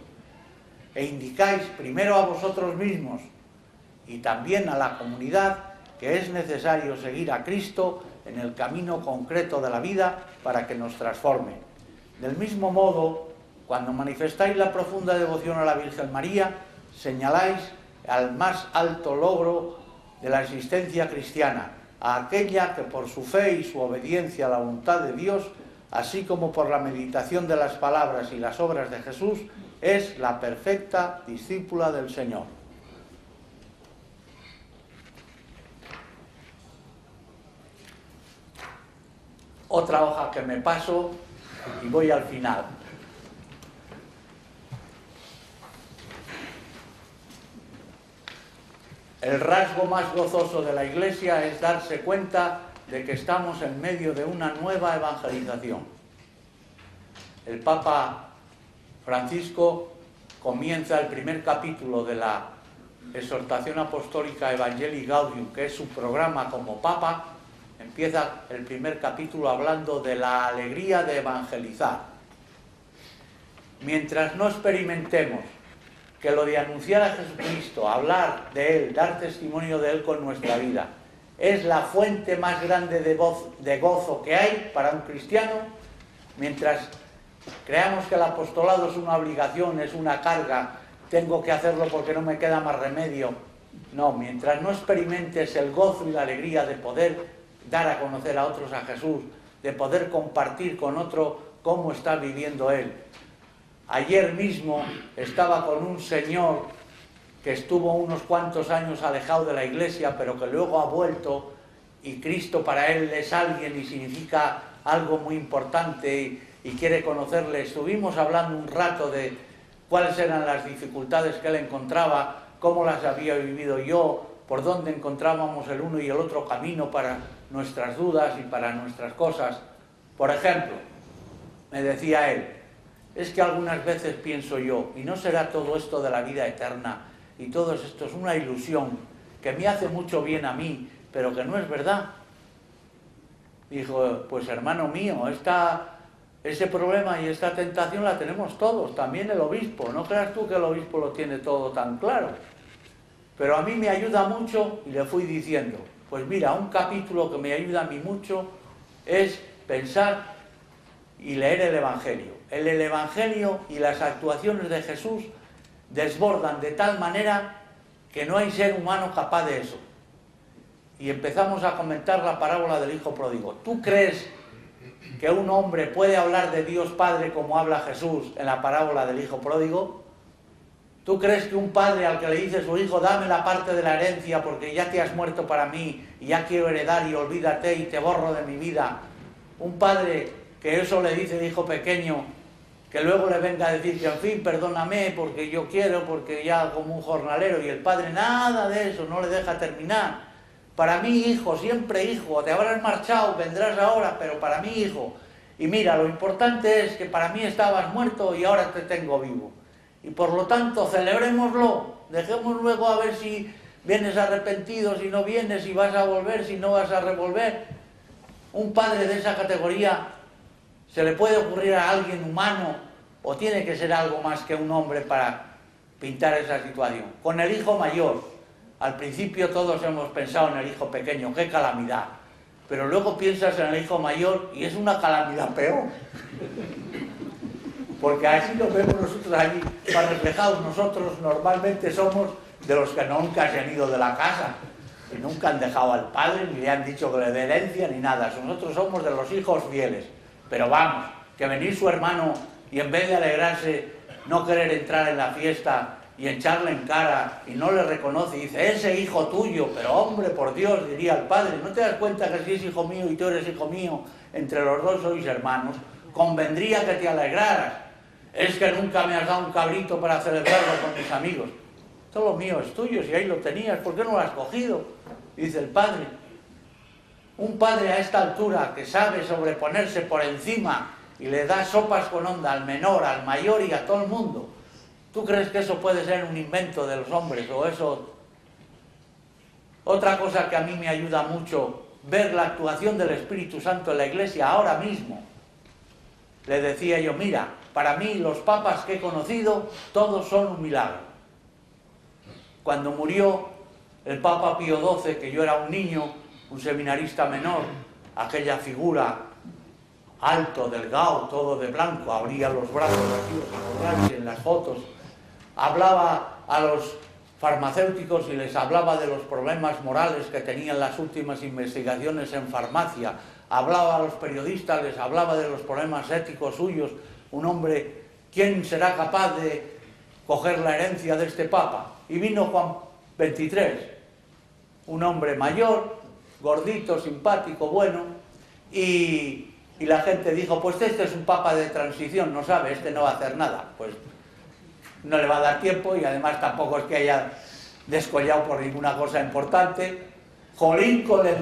E indicáis primero a vosotros mismos y también a la comunidad que es necesario seguir a Cristo en el camino concreto de la vida para que nos transforme. Del mismo modo, cuando manifestáis la profunda devoción a la Virgen María, señaláis al más alto logro de la existencia cristiana, a aquella que por su fe y su obediencia a la voluntad de Dios, así como por la meditación de las palabras y las obras de Jesús, es la perfecta discípula del Señor. Otra hoja que me paso y voy al final. El rasgo más gozoso de la Iglesia es darse cuenta de que estamos en medio de una nueva evangelización. El Papa Francisco comienza el primer capítulo de la exhortación apostólica Evangelii Gaudium, que es su programa como Papa. Empieza el primer capítulo hablando de la alegría de evangelizar. Mientras no experimentemos que lo de anunciar a Jesucristo, hablar de Él, dar testimonio de Él con nuestra vida, es la fuente más grande de gozo que hay para un cristiano, mientras creamos que el apostolado es una obligación, es una carga, tengo que hacerlo porque no me queda más remedio. No, mientras no experimentes el gozo y la alegría de poder dar a conocer a otros a Jesús, de poder compartir con otro cómo está viviendo Él. Ayer mismo estaba con un señor que estuvo unos cuantos años alejado de la Iglesia, pero que luego ha vuelto, y Cristo para él es alguien y significa algo muy importante y quiere conocerle. Estuvimos hablando un rato de cuáles eran las dificultades que él encontraba, cómo las había vivido yo, por dónde encontrábamos el uno y el otro camino para nuestras dudas y para nuestras cosas. Por ejemplo, me decía él, es que algunas veces pienso yo, ¿y no será todo esto de la vida eterna? Y todo esto es una ilusión que me hace mucho bien a mí, pero que no es verdad. Dijo, pues hermano mío, ese problema y esta tentación la tenemos todos, también el obispo. No creas tú que el obispo lo tiene todo tan claro. Pero a mí me ayuda mucho, y le fui diciendo, pues mira, un capítulo que me ayuda a mí mucho es pensar y leer el Evangelio. El Evangelio y las actuaciones de Jesús desbordan de tal manera que no hay ser humano capaz de eso. Y empezamos a comentar la parábola del Hijo Pródigo. ¿Tú crees que un hombre puede hablar de Dios Padre como habla Jesús en la parábola del Hijo Pródigo? ¿Tú crees que un padre al que le dice a su hijo, dame la parte de la herencia porque ya te has muerto para mí y ya quiero heredar y olvídate y te borro de mi vida? Un padre que eso le dice al hijo pequeño, que luego le venga a decir que en fin, perdóname porque yo quiero, porque ya como un jornalero, y el padre nada de eso, no le deja terminar. Para mí, hijo, siempre hijo, te habrás marchado, vendrás ahora, pero para mí, hijo. Y mira, lo importante es que para mí estabas muerto y ahora te tengo vivo. Y por lo tanto, celebrémoslo, dejemos luego a ver si vienes arrepentido, si no vienes, si vas a volver, si no vas a revolver. Un padre de esa categoría, ¿se le puede ocurrir a alguien humano o tiene que ser algo más que un hombre para pintar esa situación? Con el hijo mayor, al principio todos hemos pensado en el hijo pequeño, qué calamidad, pero luego piensas en el hijo mayor y es una calamidad peor. Porque así lo vemos nosotros allí, más reflejados. Nosotros normalmente somos de los que nunca se han ido de la casa, y nunca han dejado al padre, ni le han dicho que le dé herencia, ni nada. Nosotros somos de los hijos fieles. Pero vamos, que venir su hermano y en vez de alegrarse, no querer entrar en la fiesta y echarle en cara y no le reconoce y dice, ese hijo tuyo, pero hombre, por Dios, diría el padre, ¿no te das cuenta que si es hijo mío y tú eres hijo mío, entre los dos sois hermanos? Convendría que te alegraras. Es que nunca me has dado un cabrito para celebrarlo con mis amigos. Todo lo mío es tuyo, si ahí lo tenías, ¿por qué no lo has cogido? Dice el padre. Un padre a esta altura que sabe sobreponerse por encima y le da sopas con onda al menor, al mayor y a todo el mundo. ¿Tú crees que eso puede ser un invento de los hombres o eso? Otra cosa que a mí me ayuda mucho, ver la actuación del Espíritu Santo en la Iglesia ahora mismo. Le decía yo, mira, para mí los papas que he conocido, todos son un milagro. Cuando murió el Papa Pío XII, que yo era un niño, un seminarista menor, aquella figura alto, delgado, todo de blanco, abría los brazos así, en las fotos, hablaba a los farmacéuticos y les hablaba de los problemas morales que tenían las últimas investigaciones en farmacia, hablaba a los periodistas, les hablaba de los problemas éticos suyos. Un hombre, ¿quién será capaz de coger la herencia de este Papa? Y vino Juan XXIII, un hombre mayor, gordito, simpático, bueno, y la gente dijo, pues este es un Papa de transición, no sabe, este no va a hacer nada. Pues no le va a dar tiempo y además tampoco es que haya descollado por ninguna cosa importante. Jolín con el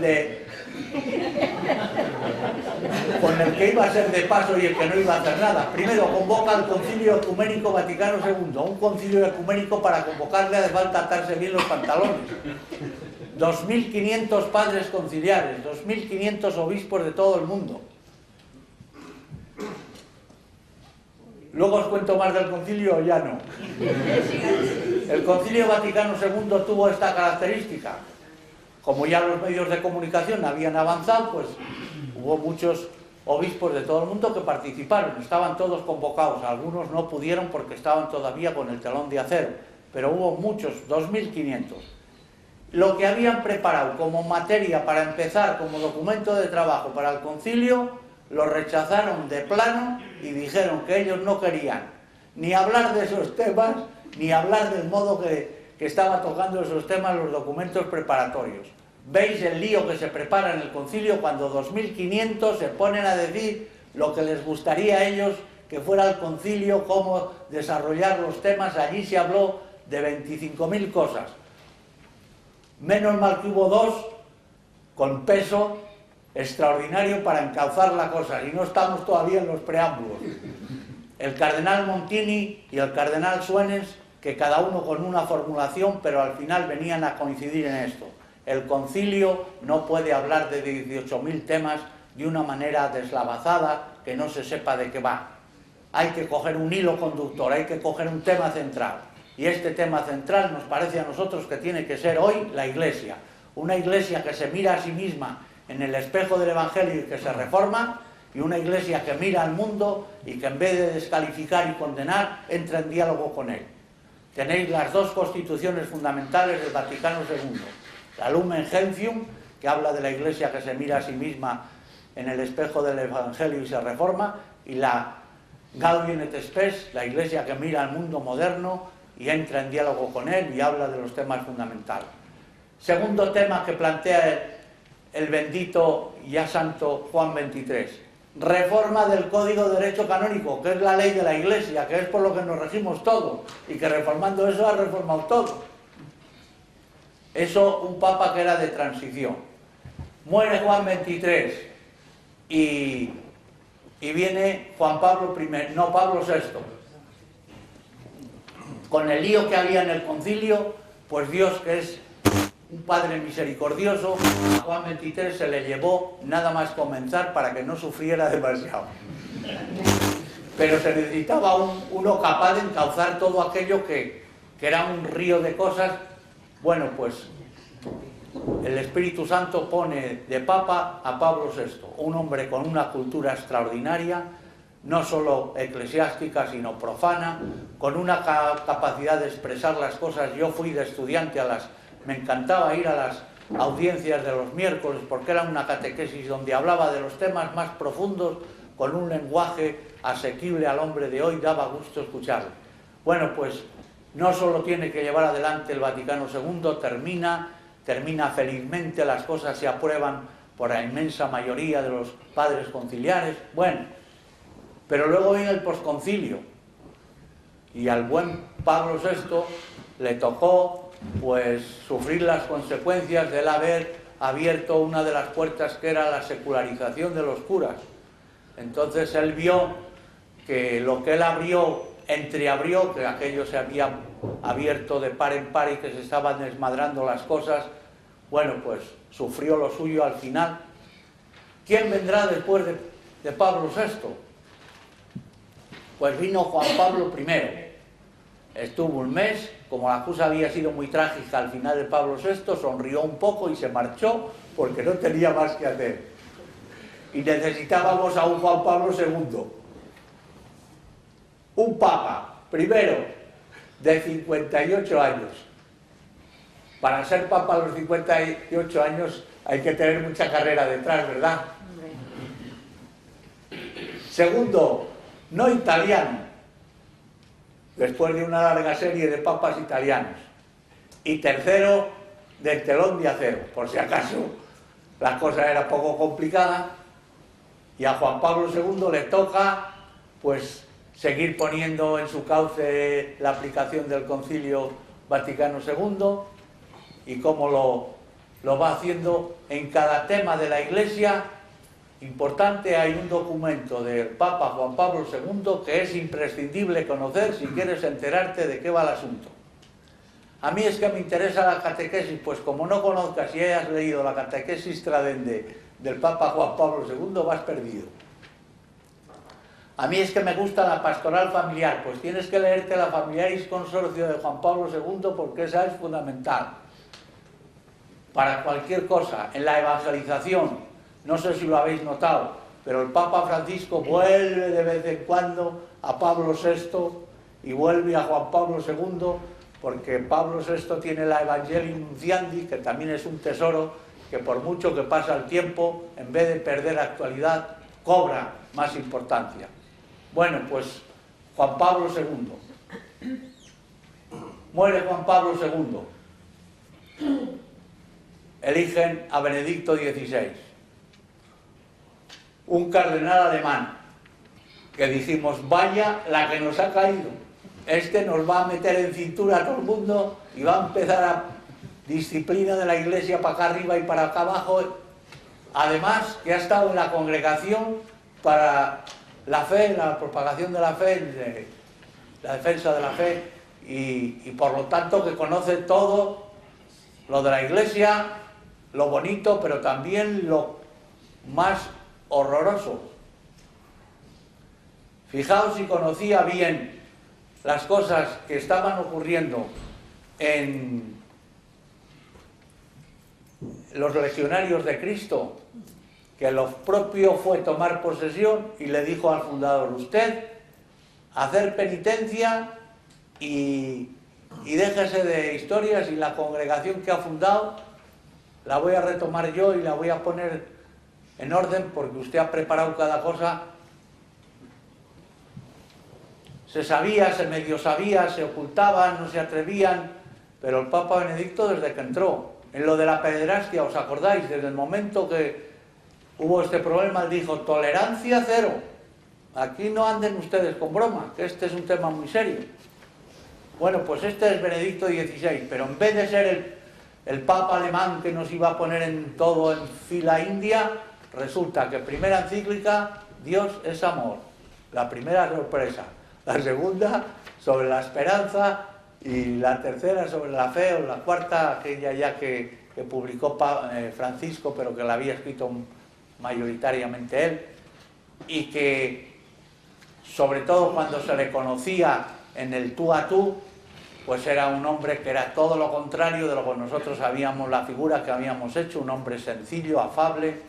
que iba a ser de paso y el que no iba a hacer nada. Primero convoca al Concilio Ecuménico Vaticano II, un concilio ecuménico para convocarle hace falta atarse bien los pantalones. 2.500 padres conciliares, 2.500 obispos de todo el mundo. Luego os cuento más del concilio o ya no. El Concilio Vaticano II tuvo esta característica. Como ya los medios de comunicación habían avanzado, pues hubo muchos obispos de todo el mundo que participaron, estaban todos convocados, algunos no pudieron porque estaban todavía con el telón de acero, pero hubo muchos, 2.500. Lo que habían preparado como materia para empezar, como documento de trabajo para el concilio, lo rechazaron de plano y dijeron que ellos no querían ni hablar de esos temas, ni hablar del modo que estaba tocando esos temas los documentos preparatorios. Veis el lío que se prepara en el concilio cuando 2.500 se ponen a decir lo que les gustaría a ellos que fuera el concilio, cómo desarrollar los temas. Allí se habló de 25.000 cosas. Menos mal que hubo dos con peso extraordinario para encauzar la cosa, y no estamos todavía en los preámbulos. El cardenal Montini y el cardenal Suenes, que cada uno con una formulación, pero al final venían a coincidir en esto. El concilio no puede hablar de 18.000 temas de una manera deslavazada, que no se sepa de qué va. Hay que coger un hilo conductor, hay que coger un tema central. Y este tema central nos parece a nosotros que tiene que ser hoy la Iglesia. Una Iglesia que se mira a sí misma en el espejo del Evangelio y que se reforma, y una Iglesia que mira al mundo y que en vez de descalificar y condenar, entra en diálogo con él. Tenéis las dos constituciones fundamentales del Vaticano II. La Lumen Gentium, que habla de la Iglesia que se mira a sí misma en el espejo del Evangelio y se reforma, y la Gaudium et Spes, la Iglesia que mira al mundo moderno y entra en diálogo con él y habla de los temas fundamentales. Segundo tema que plantea el bendito y ya santo Juan XXIII. Reforma del Código de Derecho Canónico, que es la ley de la Iglesia, que es por lo que nos regimos todos, y que reformando eso ha reformado todo. Eso, un papa que era de transición. Muere Juan XXIII y viene Juan Pablo I, no, Pablo VI. Con el lío que había en el concilio, pues Dios, que es un Padre misericordioso, a Juan XXIII se le llevó nada más comenzar para que no sufriera demasiado. Pero se necesitaba uno capaz de encauzar todo aquello que era un río de cosas. Bueno, pues el Espíritu Santo pone de papa a Pablo VI, un hombre con una cultura extraordinaria, no solo eclesiástica, sino profana, con una capacidad de expresar las cosas. Yo fui de estudiante me encantaba ir a las audiencias de los miércoles, porque era una catequesis donde hablaba de los temas más profundos, con un lenguaje asequible al hombre de hoy, daba gusto escucharlo. Bueno, pues no solo tiene que llevar adelante el Vaticano II, termina felizmente, las cosas se aprueban por la inmensa mayoría de los padres conciliares, bueno, pero luego viene el posconcilio, y al buen Pablo VI le tocó pues sufrir las consecuencias del haber abierto una de las puertas, que era la secularización de los curas. Entonces él vio que lo que él entreabrió, que aquello se había abierto de par en par y que se estaban desmadrando las cosas, bueno, pues sufrió lo suyo al final. ¿Quién vendrá después de Pablo VI? Pues vino Juan Pablo I. Estuvo un mes, como la cosa había sido muy trágica al final de Pablo VI, sonrió un poco y se marchó porque no tenía más que hacer. Y necesitábamos a un Juan Pablo II. Un papa, primero, de 58 años. Para ser papa a los 58 años hay que tener mucha carrera detrás, ¿verdad? Segundo, no italiano, después de una larga serie de papas italianos. Y tercero, del telón de acero, por si acaso la cosa era poco complicada. Y a Juan Pablo II le toca pues seguir poniendo en su cauce la aplicación del Concilio Vaticano II, y cómo lo va haciendo en cada tema de la Iglesia importante. Hay un documento del Papa Juan Pablo II que es imprescindible conocer si quieres enterarte de qué va el asunto. A mí es que me interesa la catequesis, pues como no conozcas y hayas leído la catequesis Tradende del Papa Juan Pablo II, vas perdido. A mí es que me gusta la pastoral familiar, pues tienes que leerte la Familiaris Consortio de Juan Pablo II, porque esa es fundamental para cualquier cosa. En la evangelización, no sé si lo habéis notado, pero el Papa Francisco vuelve de vez en cuando a Pablo VI y vuelve a Juan Pablo II, porque Pablo VI tiene la Evangelii Nunciandi, que también es un tesoro, que por mucho que pasa el tiempo, en vez de perder actualidad, cobra más importancia. Bueno, pues Juan Pablo II. Muere Juan Pablo II. Eligen a Benedicto XVI. Un cardenal alemán, que dijimos, vaya la que nos ha caído. Este nos va a meter en cintura a todo el mundo y va a empezar a disciplina de la Iglesia para acá arriba y para acá abajo. Además, que ha estado en la congregación para la fe, la propagación de la fe, la defensa de la fe, y por lo tanto que conoce todo lo de la Iglesia, lo bonito, pero también lo más horroroso. Fijaos si conocía bien las cosas que estaban ocurriendo en los legionarios de Cristo, que lo propio fue tomar posesión y le dijo al fundador, usted hacer penitencia y déjese de historias, y la congregación que ha fundado la voy a retomar yo y la voy a poner en orden, porque usted ha preparado cada cosa. Se sabía, se medio sabía, se ocultaban, no se atrevían, pero el Papa Benedicto desde que entró, en lo de la pederastia, ¿os acordáis? Desde el momento que hubo este problema, él dijo, tolerancia cero, aquí no anden ustedes con broma, que este es un tema muy serio. Bueno, pues este es Benedicto XVI, pero en vez de ser el Papa alemán que nos iba a poner en todo en fila india, resulta que primera encíclica, Dios es amor, la primera sorpresa, la segunda sobre la esperanza y la tercera sobre la fe, o la cuarta, aquella ya que publicó Francisco, pero que la había escrito mayoritariamente él, y que sobre todo cuando se le conocía en el tú a tú, pues era un hombre que era todo lo contrario de lo que nosotros habíamos, la figura que habíamos hecho, un hombre sencillo, afable.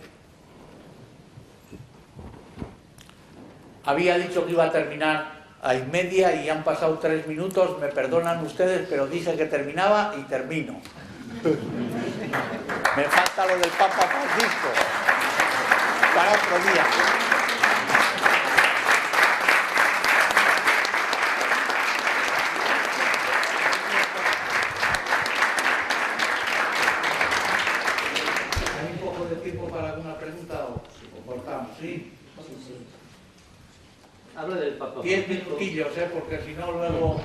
Había dicho que iba a terminar a 1:30 y han pasado 3 minutos, me perdonan ustedes, pero dije que terminaba y termino. Me falta lo del Papa Francisco para otro día. ¿Hay un poco de tiempo para alguna pregunta o cortamos? ¿Sí?
Habla del Papa.
10 minutillos, porque si no luego...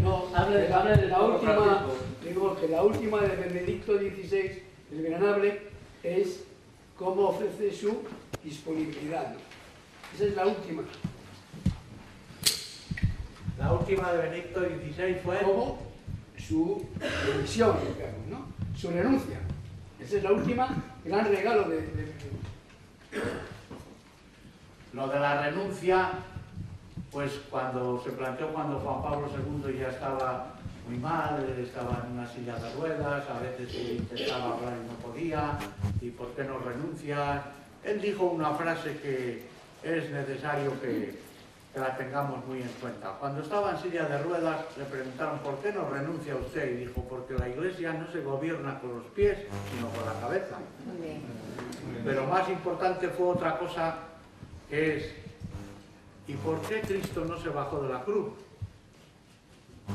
No, habla de la última, digo que la última de Benedicto XVI, el Venerable, es cómo ofrece su disponibilidad. Esa es la última.
La última de Benedicto XVI fue...
Como su remisión, digamos, ¿no? Su renuncia. Esa es la última, gran regalo de
Lo de la renuncia, pues cuando se planteó, cuando Juan Pablo II ya estaba muy mal, estaba en una silla de ruedas, a veces intentaba hablar y no podía, y ¿por qué no renuncia? Él dijo una frase que es necesario que la tengamos muy en cuenta. Cuando estaba en silla de ruedas le preguntaron ¿por qué no renuncia usted? Y dijo, porque la Iglesia no se gobierna con los pies, sino con la cabeza. Pero más importante fue otra cosa, que es ¿y por qué Cristo no se bajó de la cruz?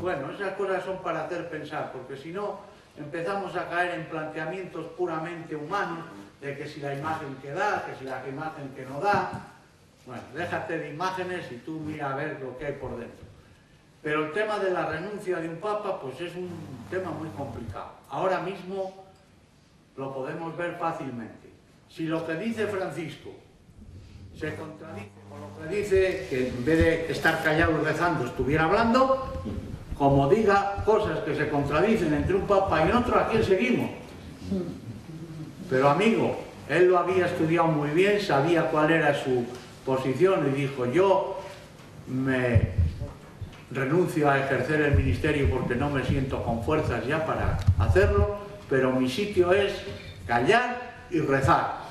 Bueno, esas cosas son para hacer pensar, porque si no empezamos a caer en planteamientos puramente humanos de que si la imagen que da, que si la imagen que no da. Bueno, déjate de imágenes y tú mira a ver lo que hay por dentro. Pero el tema de la renuncia de un papa, pues es un tema muy complicado. Ahora mismo lo podemos ver fácilmente. Si lo que dice Francisco se contradice con lo que dice, que en vez de estar callado y rezando estuviera hablando, como diga cosas que se contradicen entre un papa y otro, ¿a quién seguimos? Pero amigo, él lo había estudiado muy bien, sabía cuál era su posición y dijo, yo me renuncio a ejercer el ministerio porque no me siento con fuerzas ya para hacerlo, pero mi sitio es callar y rezar.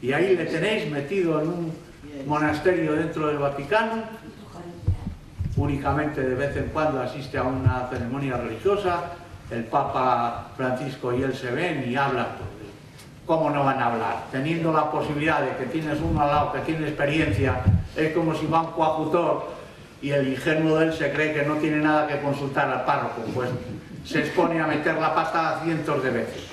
Y ahí le tenéis metido en un monasterio dentro del Vaticano, únicamente de vez en cuando asiste a una ceremonia religiosa, el Papa Francisco y él se ven y hablan. ¿Cómo no van a hablar? Teniendo la posibilidad de que tienes uno al lado que tiene experiencia, es como si va un coadjutor y el ingenuo de él se cree que no tiene nada que consultar al párroco, pues se expone a meter la pata cientos de veces.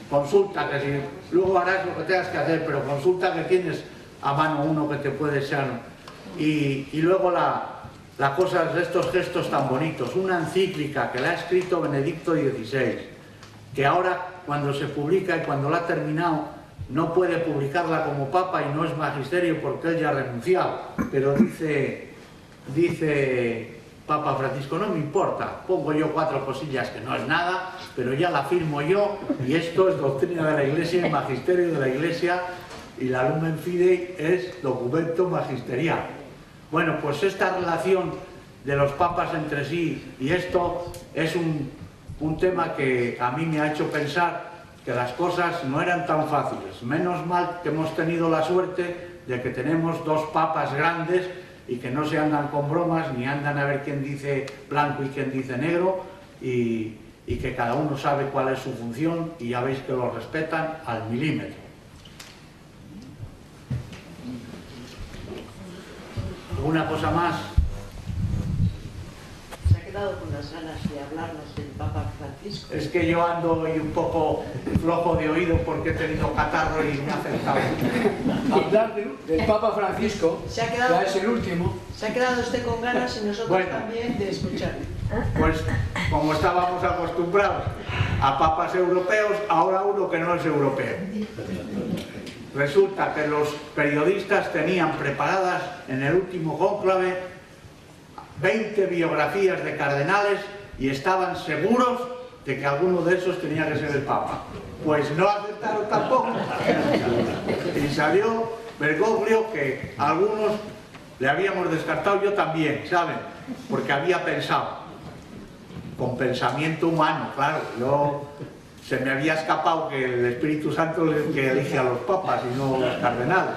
Consulta, que si luego harás lo que tengas que hacer, pero consulta que tienes a mano uno que te puede ser. Y luego la cosa de estos gestos tan bonitos, una encíclica que la ha escrito Benedicto XVI, que ahora cuando se publica y cuando la ha terminado no puede publicarla como papa y no es magisterio porque él ya ha renunciado, pero dice Papa Francisco, no me importa, pongo yo 4 cosillas que no es nada, pero ya la firmo yo y esto es doctrina de la Iglesia y magisterio de la Iglesia y la Lumen Fidei es documento magisterial. Bueno, pues esta relación de los papas entre sí y esto es un tema que a mí me ha hecho pensar que las cosas no eran tan fáciles. Menos mal que hemos tenido la suerte de que tenemos 2 papas grandes y que no se andan con bromas ni andan a ver quién dice blanco y quién dice negro y que cada uno sabe cuál es su función y ya veis que lo respetan al milímetro. ¿Alguna cosa más?
quedado con las ganas de hablarnos del Papa Francisco.
Es que yo ando hoy un poco flojo de oído porque he tenido catarro y me ha afectado.
Hablar del Papa Francisco,
Se ha quedado-
ya es el último.
Se ha quedado usted con ganas y nosotros
Bueno.
también de escuchar.
Pues como estábamos acostumbrados a papas europeos, ahora uno que no es europeo. Resulta que los periodistas tenían preparadas en el último cónclave 20 biografías de cardenales y estaban seguros de que alguno de esos tenía que ser el Papa. Pues no aceptaron tampoco. Y salió Bergoglio que algunos le habíamos descartado, yo también, ¿saben? Porque había pensado, con pensamiento humano, claro, se me había escapado que el Espíritu Santo es el que elige a los papas y no los cardenales.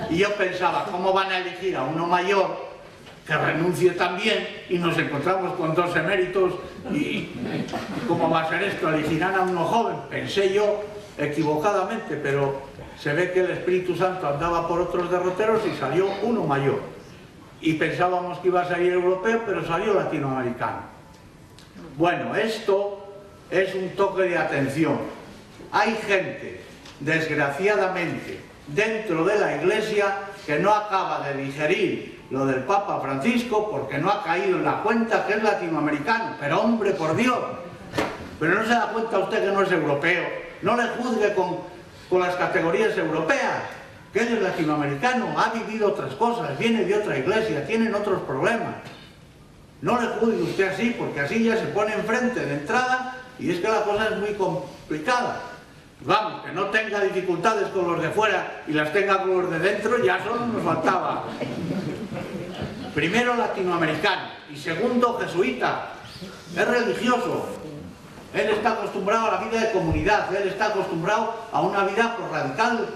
Y yo pensaba, ¿cómo van a elegir a uno mayor que renuncie también y nos encontramos con dos eméritos? ¿Y cómo va a ser esto? ¿Elegirán a uno joven? Pensé yo equivocadamente, pero se ve que el Espíritu Santo andaba por otros derroteros y salió uno mayor. Y pensábamos que iba a salir europeo, pero salió latinoamericano. Bueno, esto es un toque de atención. Hay gente, desgraciadamente, dentro de la Iglesia que no acaba de digerir lo del Papa Francisco porque no ha caído en la cuenta que es latinoamericano. Pero hombre, por Dios, pero no se da cuenta usted que no es europeo. No le juzgue con las categorías europeas, que él es latinoamericano, ha vivido otras cosas, viene de otra iglesia, tienen otros problemas. No le juzgue usted así, porque así ya se pone enfrente de entrada y es que la cosa es muy complicada. Vamos, que no tenga dificultades con los de fuera y las tenga con los de dentro, ya solo nos faltaba. Primero latinoamericano y segundo jesuita, es religioso. Él está acostumbrado a la vida de comunidad, él está acostumbrado a una vida radical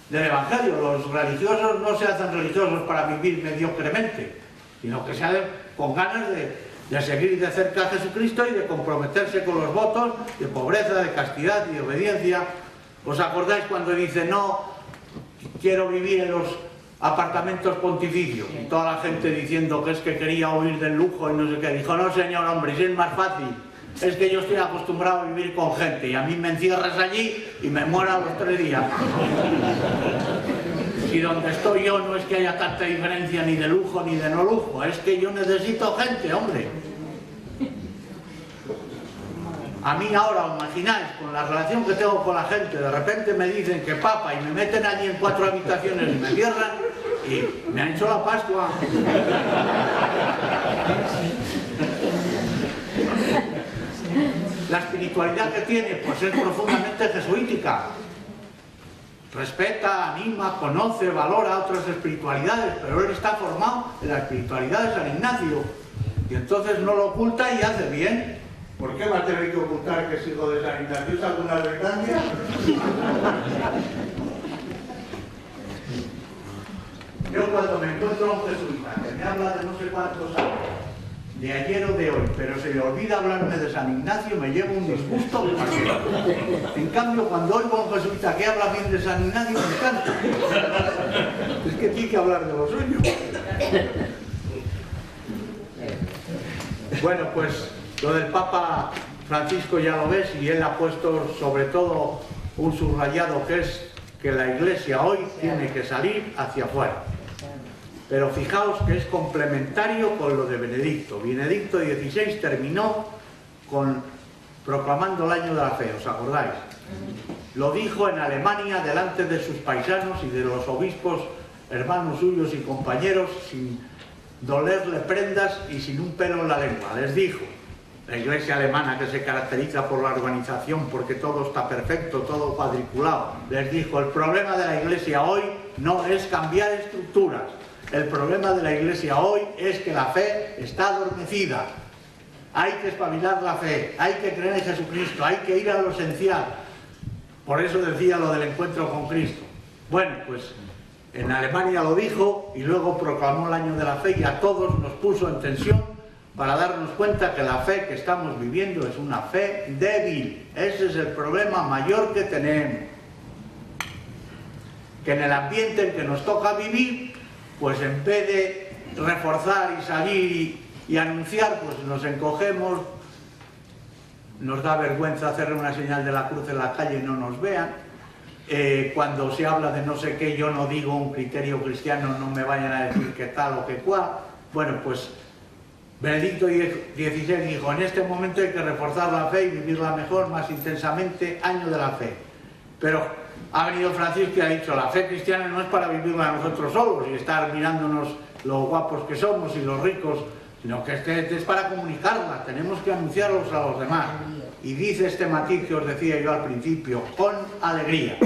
del Evangelio. Los religiosos no se hacen religiosos para vivir mediocremente, sino que se hacen con ganas de seguir de cerca a Jesucristo y de comprometerse con los votos de pobreza, de castidad y de obediencia. ¿Os acordáis cuando dice, no, quiero vivir en los apartamentos pontificios? Y toda la gente diciendo que es que quería huir del lujo y no sé qué. Dijo, no señor, hombre, si es más fácil. Es que yo estoy acostumbrado a vivir con gente y a mí me encierras allí y me muero a los 3 días. Si donde estoy yo no es que haya tanta diferencia ni de lujo ni de no lujo, es que yo necesito gente, hombre. A mí ahora, os imagináis, con la relación que tengo con la gente, de repente me dicen que papa y me meten allí en 4 habitaciones y me cierran y me han hecho la Pascua. La espiritualidad que tiene, pues es profundamente jesuítica. Respeta, anima, conoce, valora otras espiritualidades, pero él está formado en la espiritualidad de San Ignacio. Y entonces no lo oculta y hace bien. ¿Por qué va a tener que ocultar que es hijo de San Ignacio? ¿Es alguna vergüenza? Yo cuando me encuentro a un jesuita que me habla de no sé cuántos años, de ayer o de hoy, pero se le olvida hablarme de San Ignacio, me llevo un disgusto. En cambio, cuando oigo a un jesuita que habla bien de San Ignacio, me encanta. Es que tiene que hablar de lo suyo. Bueno, pues lo del Papa Francisco ya lo ves, y él ha puesto sobre todo un subrayado que es que la Iglesia hoy tiene que salir hacia afuera. Pero fijaos que es complementario con lo de Benedicto. Benedicto XVI terminó proclamando el año de la fe, ¿os acordáis? Lo dijo en Alemania delante de sus paisanos y de los obispos, hermanos suyos y compañeros, sin dolerle prendas y sin un pelo en la lengua. Les dijo, la Iglesia alemana, que se caracteriza por la organización, porque todo está perfecto, todo cuadriculado, les dijo, el problema de la Iglesia hoy no es cambiar estructuras. El problema de la Iglesia hoy es que la fe está adormecida. Hay que espabilar la fe, hay que creer en Jesucristo, hay que ir a lo esencial. Por eso decía lo del encuentro con Cristo. Bueno, pues en Alemania lo dijo y luego proclamó el año de la fe y a todos nos puso en tensión para darnos cuenta que la fe que estamos viviendo es una fe débil. Ese es el problema mayor que tenemos. Que en el ambiente en que nos toca vivir, pues en vez de reforzar y salir Y anunciar, pues nos encogemos, nos da vergüenza hacer una señal de la cruz en la calle y no nos vean. Cuando se habla de no sé qué, yo no digo un criterio cristiano, no me vayan a decir que tal o que cual. Bueno, pues Benedicto XVI dijo, en este momento hay que reforzar la fe y vivirla mejor, más intensamente, año de la fe. Pero ha venido Francisco y ha dicho, la fe cristiana no es para vivirla nosotros solos y estar mirándonos lo guapos que somos y los ricos, sino que es para comunicarla, tenemos que anunciarlos a los demás. Y dice este matiz que os decía yo al principio, con alegría.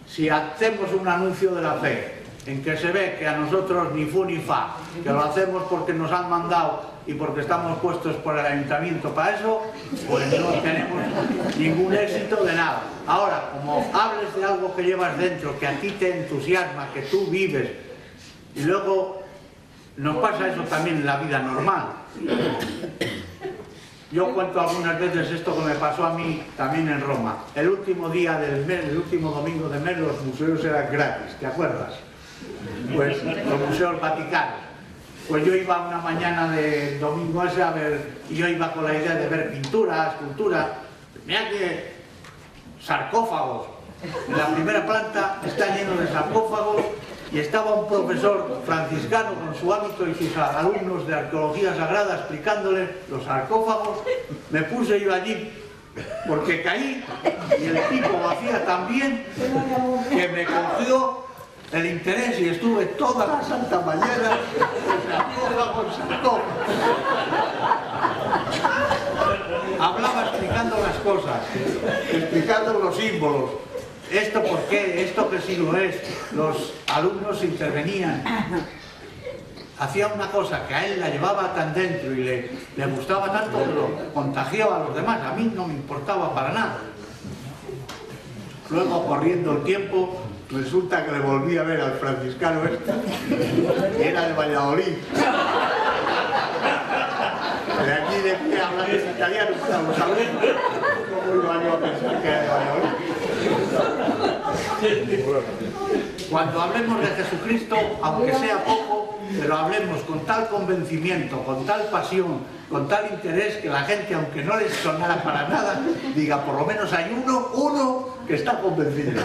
Si hacemos un anuncio de la fe, en que se ve que a nosotros ni fu ni fa, que lo hacemos porque nos han mandado y porque estamos puestos por el ayuntamiento para eso, pues no tenemos ningún éxito de nada. Ahora, como hables de algo que llevas dentro, que a ti te entusiasma, que tú vives, y luego nos pasa eso también en la vida normal. Yo cuento algunas veces esto que me pasó a mí también en Roma. El último día del mes, el último domingo de mes, los museos eran gratis, ¿te acuerdas? Pues los museos vaticanos. Pues yo iba una mañana de domingo ese a ver, y yo iba con la idea de ver pintura, escultura. Mira que sarcófagos. En la primera planta está lleno de sarcófagos y estaba un profesor franciscano con su hábito y sus alumnos de arqueología sagrada explicándole los sarcófagos. Me puse yo allí porque caí y el tipo lo hacía tan bien que me cogió el interés y estuve toda la santa mañana sarcófago. Hablaba explicando las cosas, explicando los símbolos. ¿Esto por qué? ¿Esto qué siglo es? Los alumnos intervenían. Hacía una cosa que a él la llevaba tan dentro y le gustaba tanto que lo contagiaba a los demás. A mí no me importaba para nada. Luego, corriendo el tiempo, resulta que le volví a ver al franciscano este. Era de Valladolid. De aquí decía hablar en italiano para los alumnos. ¿Cómo iba yo a pensar que era de Valladolid? Cuando hablemos de Jesucristo, aunque sea poco, pero hablemos con tal convencimiento, con tal pasión, con tal interés, que la gente, aunque no les sonara para nada, diga, por lo menos hay uno que está convencido.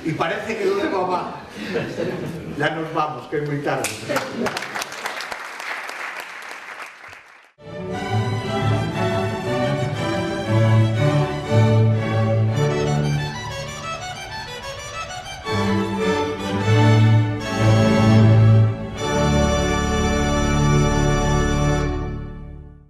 Y parece que luego va. Ya nos vamos, que es muy tarde.